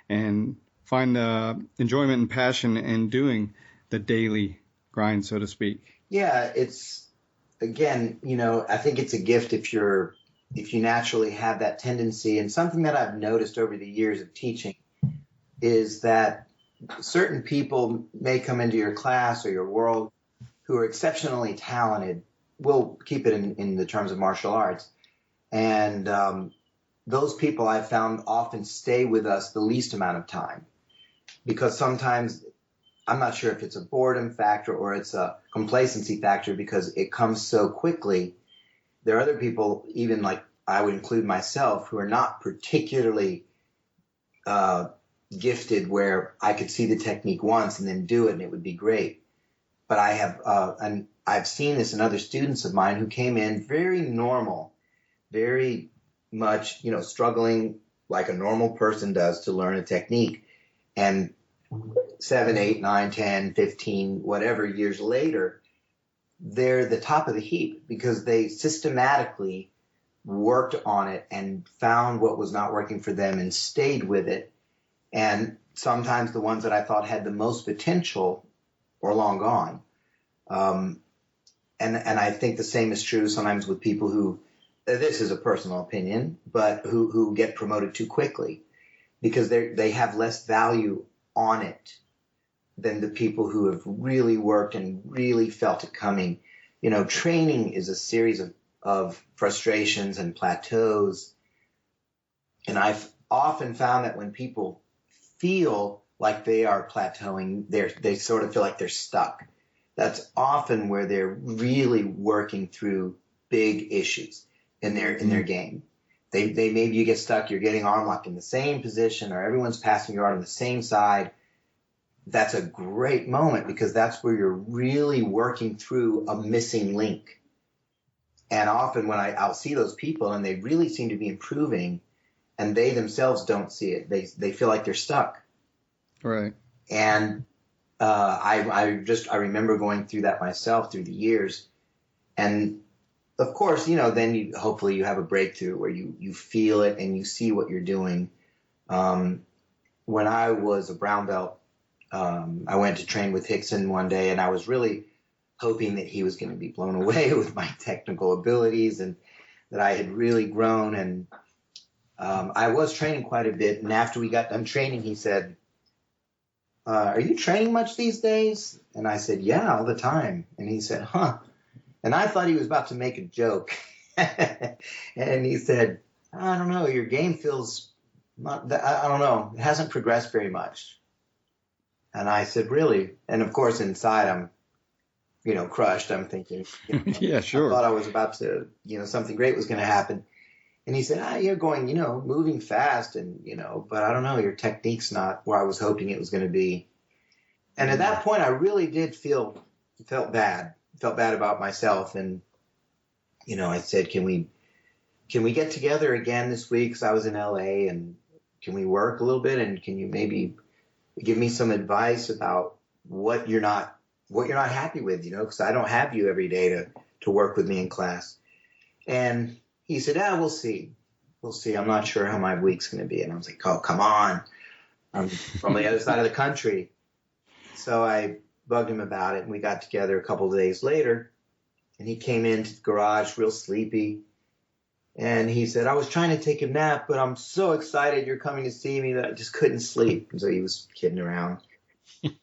and find enjoyment and passion in doing the daily grind, so to speak. Yeah, it's, again, you know, I think it's a gift if you naturally have that tendency. And something that I've noticed over the years of teaching is that certain people may come into your class or your world who are exceptionally talented. We'll keep it in the terms of martial arts. And those people I've found often stay with us the least amount of time, because sometimes I'm not sure if it's a boredom factor or it's a complacency factor because it comes so quickly. There are other people, even like I would include myself, who are not particularly gifted where I could see the technique once and then do it and it would be great. But I have, and I've seen this in other students of mine who came in very normal, very much, you know, struggling like a normal person does to learn a technique. And 7, 8, 9, 10, 15, whatever years later, they're the top of the heap because they systematically worked on it and found what was not working for them and stayed with it. And sometimes the ones that I thought had the most potential are long gone. And I think the same is true sometimes with people who, this is a personal opinion, but who get promoted too quickly because they have less value on it than the people who have really worked and really felt it coming. You know, training is a series of frustrations and plateaus. And I've often found that when people feel like they are plateauing, they sort of feel like they're stuck. That's often where they're really working through big issues in their game. They maybe you get stuck, you're getting arm locked in the same position, or everyone's passing your arm on the same side. That's a great moment because that's where you're really working through a missing link. And often when I'll see those people and they really seem to be improving, and they themselves don't see it. They feel like they're stuck. Right. And I remember going through that myself through the years. And of course, then hopefully you have a breakthrough where you feel it and you see what you're doing. When I was a brown belt, I went to train with Rickson one day, and I was really hoping that he was going to be blown away with my technical abilities and that I had really grown. And I was training quite a bit. And after we got done training, he said, are you training much these days? And I said, yeah, all the time. And he said, huh. And I thought he was about to make a joke. And he said, I don't know, your game feels not that, I don't know, it hasn't progressed very much. And I said, really? And of course, inside I'm, crushed. I'm thinking, yeah, sure. I thought I was about to, something great was going to happen. And he said, you're going, moving fast and, but I don't know, your technique's not where I was hoping it was going to be. And at that point, I really did felt bad about myself. And, I said, can we get together again this week? 'Cause I was in LA, and can we work a little bit? And can you maybe give me some advice about what you're not happy with, 'cause I don't have you every day to work with me in class. And he said, we'll see. We'll see. I'm not sure how my week's going to be. And I was like, oh, come on. I'm from the other side of the country. So I bugged him about it, and we got together a couple of days later, and he came into the garage real sleepy. And he said, I was trying to take a nap, but I'm so excited you're coming to see me that I just couldn't sleep. And so he was kidding around.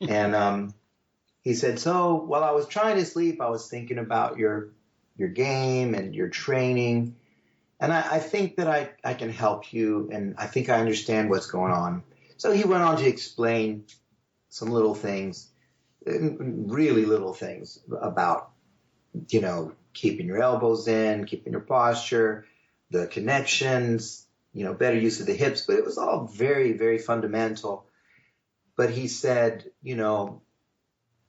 And he said, so while I was trying to sleep, I was thinking about your game and your training. And I think that I can help you, and I think I understand what's going on. So he went on to explain some little things, really little things about, keeping your elbows in, keeping your posture, the connections, better use of the hips. But it was all very, very fundamental. But he said,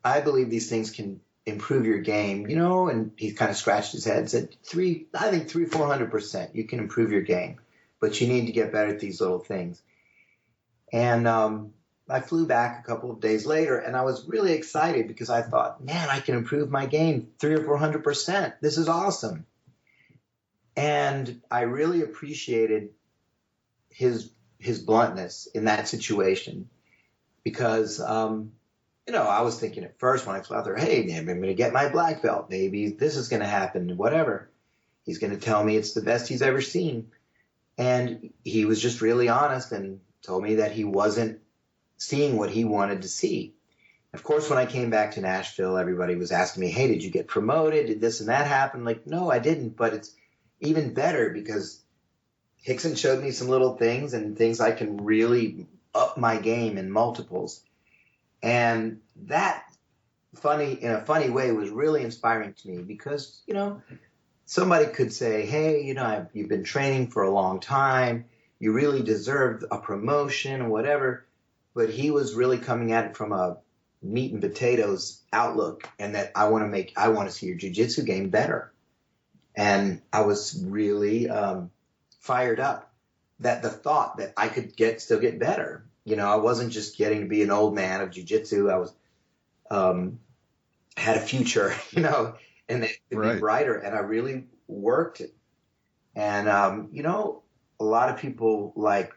I believe these things can improve your game, and he kind of scratched his head and said, 400%, you can improve your game, but you need to get better at these little things. And I flew back a couple of days later, and I was really excited because I thought, man, I can improve my game 300 or 400%. This is awesome. And I really appreciated his bluntness in that situation because, I was thinking at first when I flew out there, hey, man, I'm going to get my black belt. Maybe this is going to happen, whatever. He's going to tell me it's the best he's ever seen. And he was just really honest and told me that he wasn't seeing what he wanted to see. Of course, when I came back to Nashville, everybody was asking me, hey, did you get promoted? Did this and that happen? Like, no, I didn't. But it's even better because Rickson showed me some little things and things I can really up my game in multiples. And that in a funny way was really inspiring to me because, somebody could say, hey, you've been training for a long time. You really deserve a promotion or whatever. But he was really coming at it from a meat and potatoes outlook, and that I want to see your jiu-jitsu game better. And I was really fired up that the thought that I could still get better. I wasn't just getting to be an old man of jiu-jitsu. I was had a future, and it could be brighter. And I really worked it. And, a lot of people, like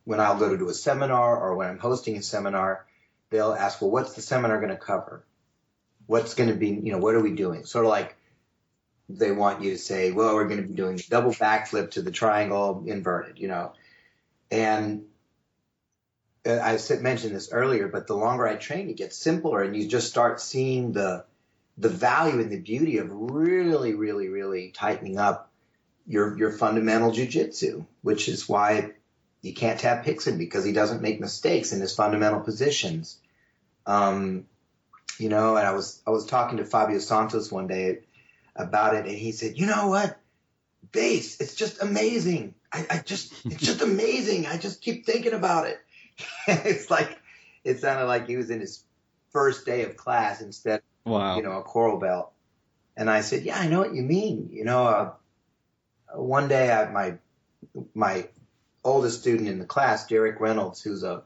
when I'll go to do a seminar or when I'm hosting a seminar, they'll ask, well, what's the seminar going to cover? What's going to be, what are we doing? Sort of like they want you to say, well, we're going to be doing double backflip to the triangle inverted, And I mentioned this earlier, but the longer I train, it gets simpler, and you just start seeing the value and the beauty of really, really, really tightening up your fundamental jiu-jitsu, which is why you can't tap Rickson, because he doesn't make mistakes in his fundamental positions. And I was talking to Fabio Santos one day about it, and he said, you know what, base, it's just amazing. It's just amazing. I just keep thinking about it. It sounded like he was in his first day of class instead of, a coral belt. And I said, yeah, I know what you mean. One day my oldest student in the class, Derek Reynolds, who's a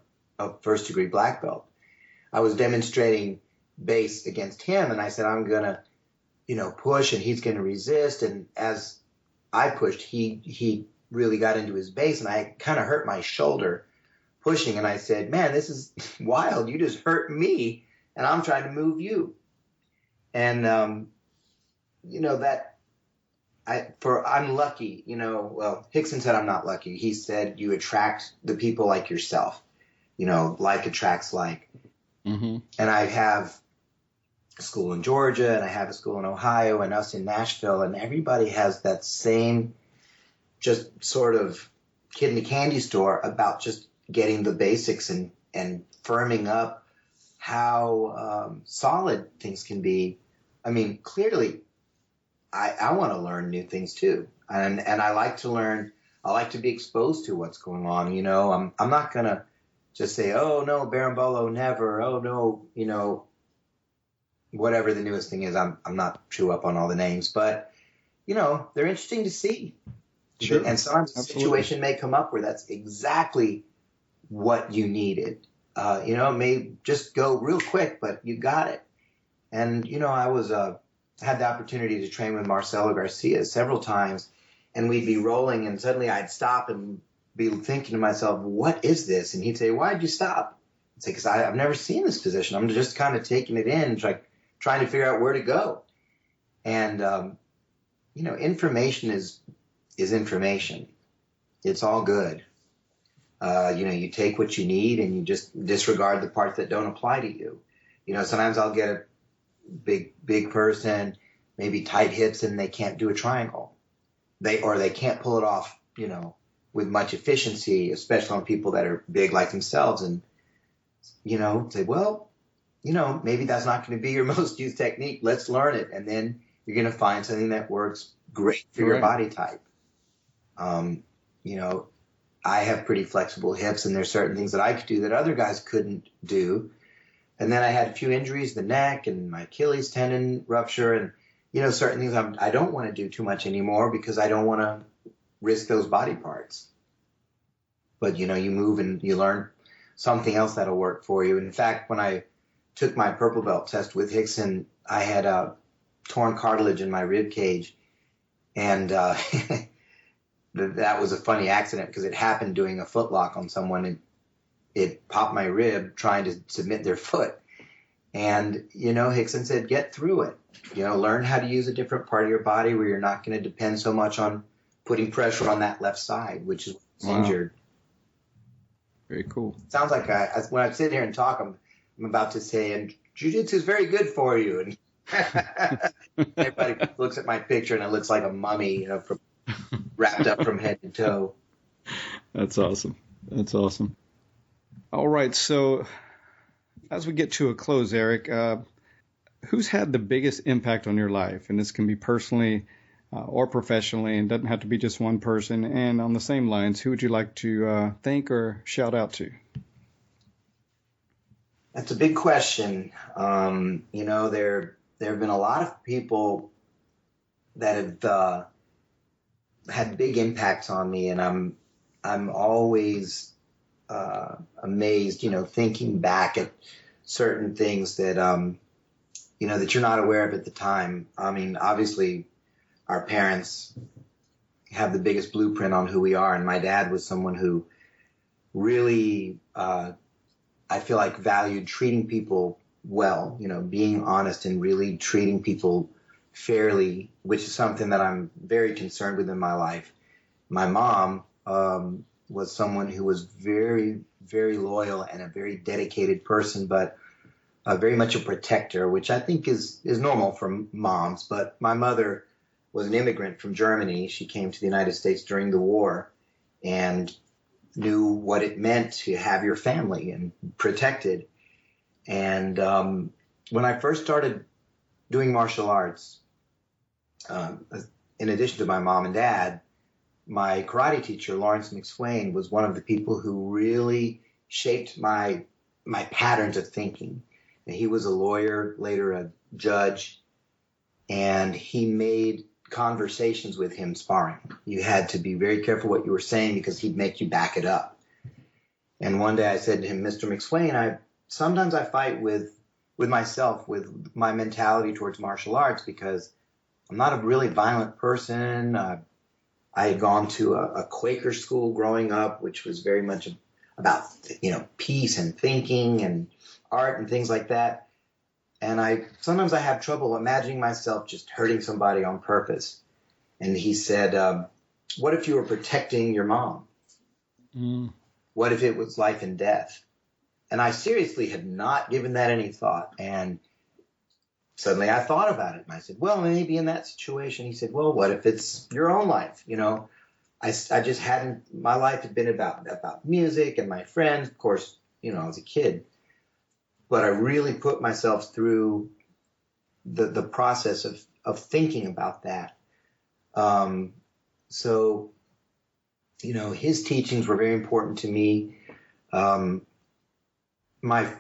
first degree black belt. I was demonstrating base against him, and I said, I'm going to, push, and he's going to resist. And as I pushed, he really got into his base, and I kind of hurt my shoulder pushing. And I said, man, this is wild. You just hurt me, and I'm trying to move you. And, I'm lucky, Rickson said I'm not lucky. He said you attract the people like yourself, like attracts like. Mm-hmm. And I have a school in Georgia, and I have a school in Ohio, and us in Nashville, and everybody has that same just sort of kid in a candy store about just getting the basics and firming up how solid things can be. I mean, clearly, I want to learn new things too, and I like to learn. I like to be exposed to what's going on. I'm not gonna just say, oh no, Berimbolo never. Oh no, whatever the newest thing is. I'm not true up on all the names, but they're interesting to see. Sure. And sometimes a situation may come up where that's exactly what you needed. It may just go real quick, but you got it. And I had the opportunity to train with Marcelo Garcia several times, and we'd be rolling, and suddenly I'd stop and be thinking to myself, what is this? And he'd say, why'd you stop? I'd say, because I've never seen this position. I'm just kind of taking it in, like trying to figure out where to go. And, information is information. It's all good. You take what you need and you just disregard the parts that don't apply to you. Sometimes I'll get a big person, maybe tight hips, and they can't do a triangle. They can't pull it off, with much efficiency, especially on people that are big like themselves. And, say, well, maybe that's not going to be your most used technique. Let's learn it. And then you're going to find something that works great for your body type. I have pretty flexible hips, and there's certain things that I could do that other guys couldn't do. And then I had a few injuries, the neck and my Achilles tendon rupture, and, certain things I don't want to do too much anymore because I don't want to risk those body parts. But, you move and you learn something else that'll work for you. In fact, when I took my purple belt test with Rickson, I had a torn cartilage in my rib cage, and that was a funny accident because it happened doing a foot lock on someone, and it popped my rib trying to submit their foot. And, Rickson said, get through it. Learn how to use a different part of your body where you're not going to depend so much on putting pressure on that left side, which is injured. Very cool. Sounds like when I sit here and talk, I'm about to say, and jiu-jitsu is very good for you. And everybody looks at my picture and it looks like a mummy, wrapped up from head to toe. That's awesome. All right, so as we get to a close, Eric, who's had the biggest impact on your life? And this can be personally or professionally, and doesn't have to be just one person. And on the same lines, who would you like to thank or shout out to? That's a big question. There have been a lot of people that have had big impacts on me, and I'm always amazed, thinking back at certain things that that you're not aware of at the time. I mean, obviously, our parents have the biggest blueprint on who we are, and my dad was someone who really, I feel like, valued treating people well, being honest and really treating people fairly, which is something that I'm very concerned with in my life. My mom was someone who was very, very loyal and a very dedicated person, but very much a protector, which I think is normal for moms. But my mother was an immigrant from Germany. She came to the United States during the war and knew what it meant to have your family and protected. And when I first started doing martial arts, in addition to my mom and dad, my karate teacher, Lawrence McSwain, was one of the people who really shaped my patterns of thinking. And he was a lawyer, later a judge, and he made conversations with him sparring. You had to be very careful what you were saying because he'd make you back it up. And one day I said to him, Mr. McSwain, sometimes I fight with myself, with my mentality towards martial arts, because I'm not a really violent person. I had gone to a Quaker school growing up, which was very much about, peace and thinking and art and things like that. And sometimes I have trouble imagining myself just hurting somebody on purpose. And he said, what if you were protecting your mom? Mm. What if it was life and death? And I seriously had not given that any thought. And suddenly I thought about it. And I said, well, maybe in that situation. He said, well, what if it's your own life? I just my life had been about music and my friends. Of course, I was a kid. But I really put myself through the process of thinking about that. So, his teachings were very important to me. My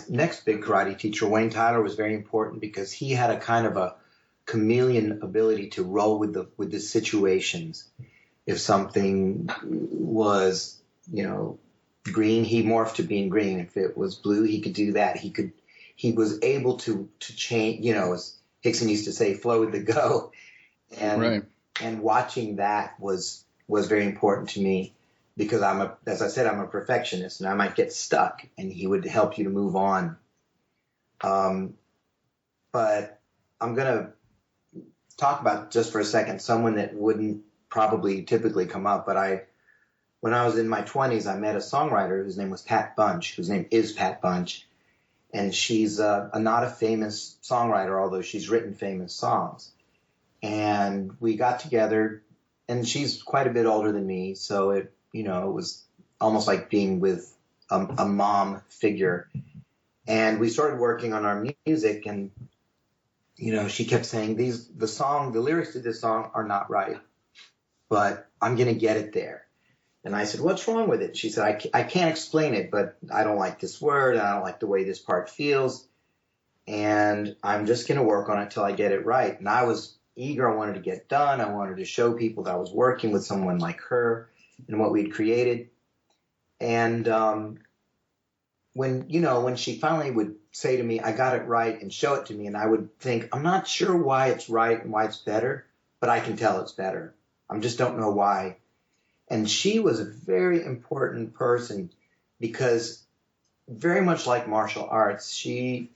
next big karate teacher, Wayne Tyler, was very important because he had a kind of a chameleon ability to roll with the situations. If something was, green, he morphed to being green. If it was blue, he could do that. He was able to change, as Rickson used to say, flow with the go. And right. And watching that was very important to me because as I said, I'm a perfectionist and I might get stuck and he would help you to move on. But I'm going to talk about just for a second, someone that wouldn't probably typically come up, but when I was in my 20s, I met a songwriter whose name was Pat Bunch, whose name is Pat Bunch. And she's not a famous songwriter, although she's written famous songs. And we got together, and she's quite a bit older than me. So it was almost like being with a mom figure. And we started working on our music, and, she kept saying, the lyrics to this song are not right, but I'm going to get it there. And I said, what's wrong with it? She said, I can't explain it, but I don't like this word. And I don't like the way this part feels. And I'm just going to work on it till I get it right. And I was eager. I wanted to get done. I wanted to show people that I was working with someone like her and what we'd created. And when she finally would say to me, I got it right, and show it to me, and I would think, I'm not sure why it's right and why it's better, but I can tell it's better. I just don't know why. And she was a very important person because very much like martial arts, she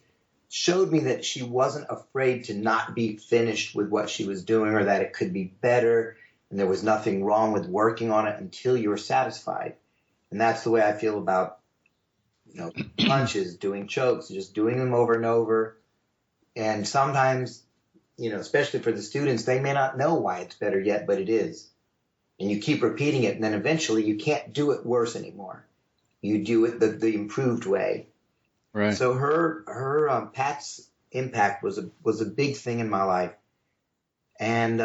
showed me that she wasn't afraid to not be finished with what she was doing or that it could be better and there was nothing wrong with working on it until you were satisfied. And that's the way I feel about, punches, doing chokes, just doing them over and over. And sometimes, especially for the students, they may not know why it's better yet, but it is. And you keep repeating it, and then eventually you can't do it worse anymore. You do it the improved way. Right. So her Pat's impact was a big thing in my life. And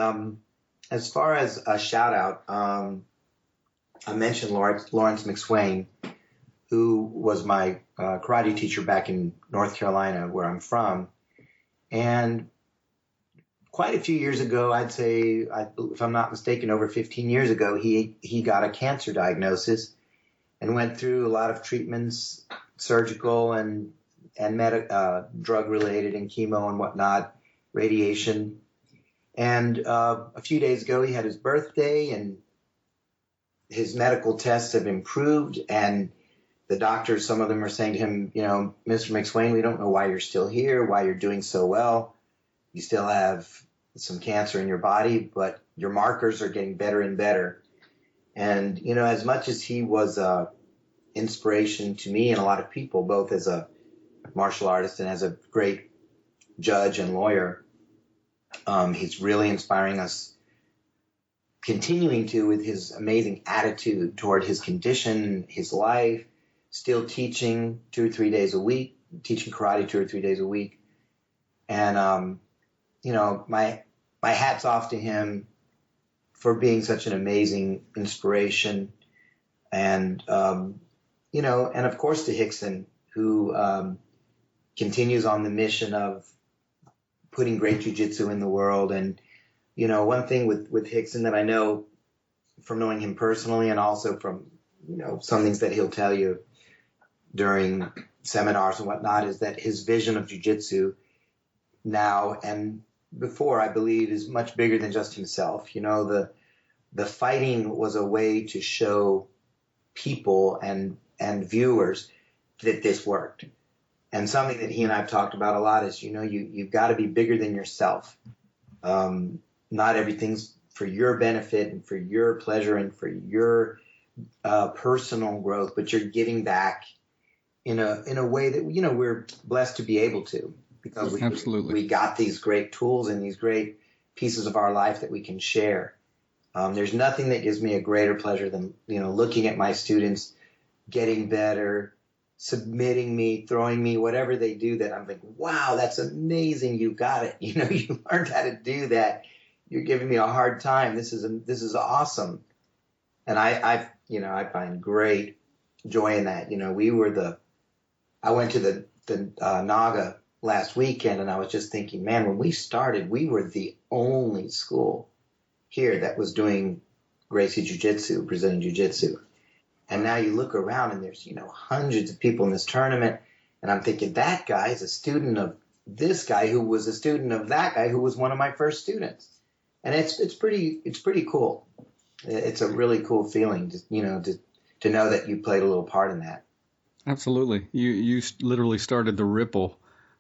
as far as a shout out, I mentioned Lawrence McSwain, who was my karate teacher back in North Carolina, where I'm from, and quite a few years ago, I'd say, if I'm not mistaken, over 15 years ago, he got a cancer diagnosis and went through a lot of treatments, surgical and drug-related and chemo and whatnot, radiation. And a few days ago, he had his birthday, and his medical tests have improved. And the doctors, some of them are saying to him, Mr. McSwain, we don't know why you're still here, why you're doing so well. You still have some cancer in your body, but your markers are getting better and better. And, as much as he was an inspiration to me and a lot of people, both as a martial artist and as a great judge and lawyer, he's really inspiring us, continuing to with his amazing attitude toward his condition, his life, still teaching 2 or 3 days a week, teaching karate 2 or 3 days a week. And, my hat's off to him for being such an amazing inspiration. And, and of course to Rickson, who continues on the mission of putting great jiu-jitsu in the world. And, one thing with Rickson that I know from knowing him personally and also from, some things that he'll tell you during seminars and whatnot is that his vision of jiu-jitsu now and before, I believe, is much bigger than just himself. The fighting was a way to show people and viewers that this worked. And something that he and I've talked about a lot is, you've got to be bigger than yourself. Not everything's for your benefit and for your pleasure and for your personal growth, but you're giving back in a way that, we're blessed to be able to, because we got these great tools and these great pieces of our life that we can share. There's nothing that gives me a greater pleasure than, looking at my students getting better, submitting me, throwing me, whatever they do, that I'm like, wow, that's amazing. You got it. You learned how to do that. You're giving me a hard time. This is awesome. And I find great joy in that. I went to the Naga last weekend, and I was just thinking, man, when we started, we were the only school here that was doing Gracie Jiu-Jitsu, Brazilian Jiu-Jitsu. And now you look around and there's, hundreds of people in this tournament. And I'm thinking, that guy is a student of this guy who was a student of that guy who was one of my first students. And it's pretty cool. It's a really cool feeling, to know that you played a little part in that. Absolutely. You literally started the ripple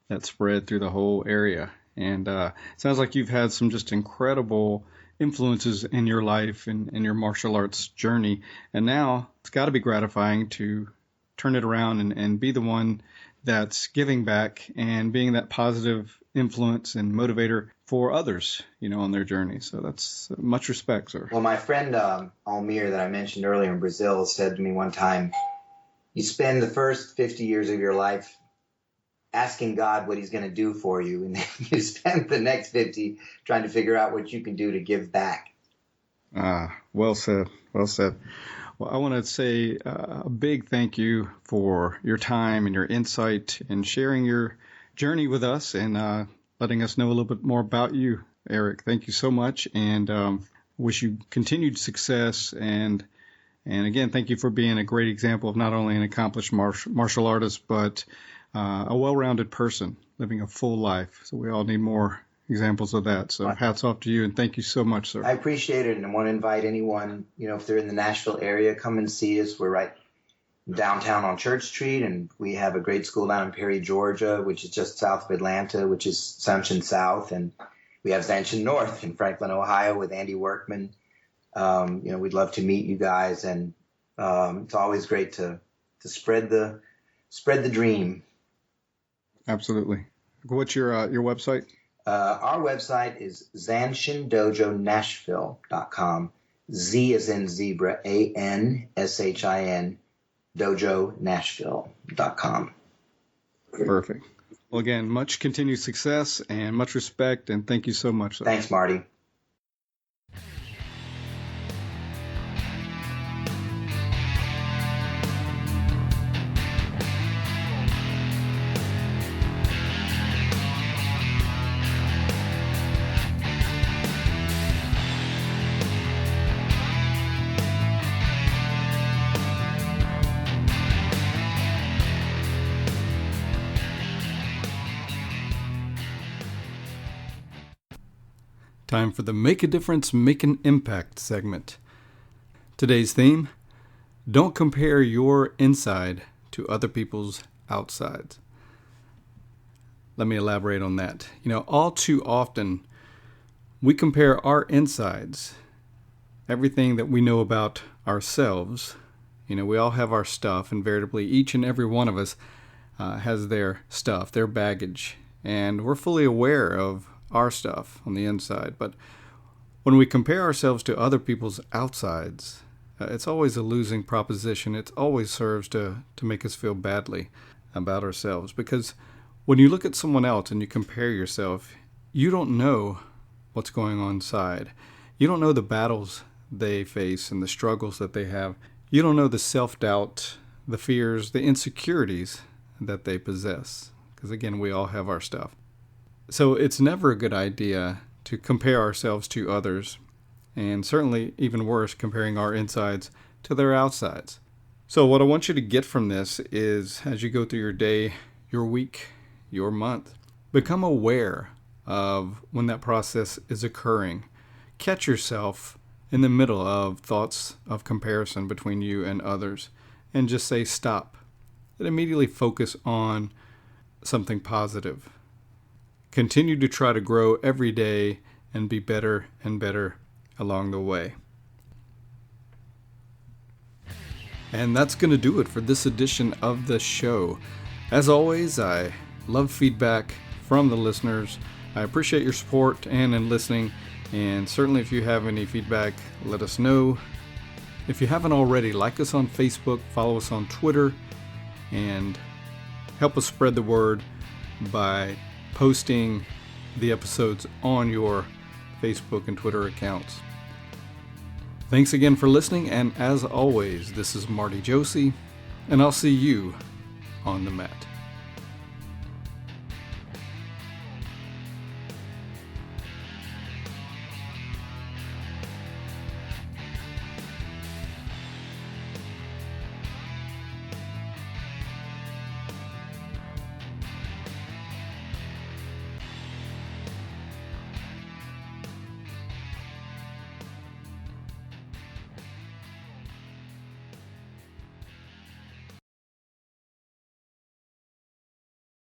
that spread through the whole area. And it sounds like you've had some just incredible influences in your life and in your martial arts journey. And now it's got to be gratifying to turn it around and be the one that's giving back and being that positive influence and motivator for others, on their journey. So that's much respect, sir. Well, my friend Almir that I mentioned earlier in Brazil said to me one time, you spend the first 50 years of your life asking God what he's going to do for you, and then you spend the next 50 trying to figure out what you can do to give back. Well said. Well said. Well, I want to say a big thank you for your time and your insight and sharing your journey with us and letting us know a little bit more about you, Eric. Thank you so much, and wish you continued success. And again, thank you for being a great example of not only an accomplished martial artist, but a well-rounded person living a full life. So we all need more examples of that. So hats off to you, and thank you so much, sir. I appreciate it, and I want to invite anyone, if they're in the Nashville area, come and see us. We're right downtown on Church Street, and we have a great school down in Perry, Georgia, which is just south of Atlanta, which is Zanshin South, and we have Zanshin North in Franklin, Ohio, with Andy Workman. We'd love to meet you guys, and it's always great to spread the dream. Absolutely. What's your website? Our website is ZanshinDojoNashville.com. Z as in zebra, ANSHIN, DojoNashville.com. Perfect. Well, again, much continued success and much respect, and thank you so much, sir. Thanks, Marty. Time for the Make a Difference, Make an Impact segment. Today's theme, don't compare your inside to other people's outsides. Let me elaborate on that. All too often, we compare our insides, everything that we know about ourselves. We all have our stuff. Invariably, each and every one of us has their stuff, their baggage, and we're fully aware of our stuff on the inside. But when we compare ourselves to other people's outsides, it's always a losing proposition. It always serves to make us feel badly about ourselves, because when you look at someone else and you compare yourself, you don't know what's going on inside. You don't know the battles they face and the struggles that they have. You don't know the self-doubt, the fears, the insecurities that they possess, because again, we all have our stuff. So it's never a good idea to compare ourselves to others, and certainly even worse, comparing our insides to their outsides. So what I want you to get from this is, as you go through your day, your week, your month, become aware of when that process is occurring. Catch yourself in the middle of thoughts of comparison between you and others, and just say stop. And immediately focus on something positive. Continue to try to grow every day and be better and better along the way. And that's going to do it for this edition of the show. As always, I love feedback from the listeners. I appreciate your support and in listening. And certainly if you have any feedback, let us know. If you haven't already, like us on Facebook, follow us on Twitter, and help us spread the word by posting the episodes on your Facebook and Twitter accounts. Thanks again for listening, and as always, this is Marty Josie, and I'll see you on the mat.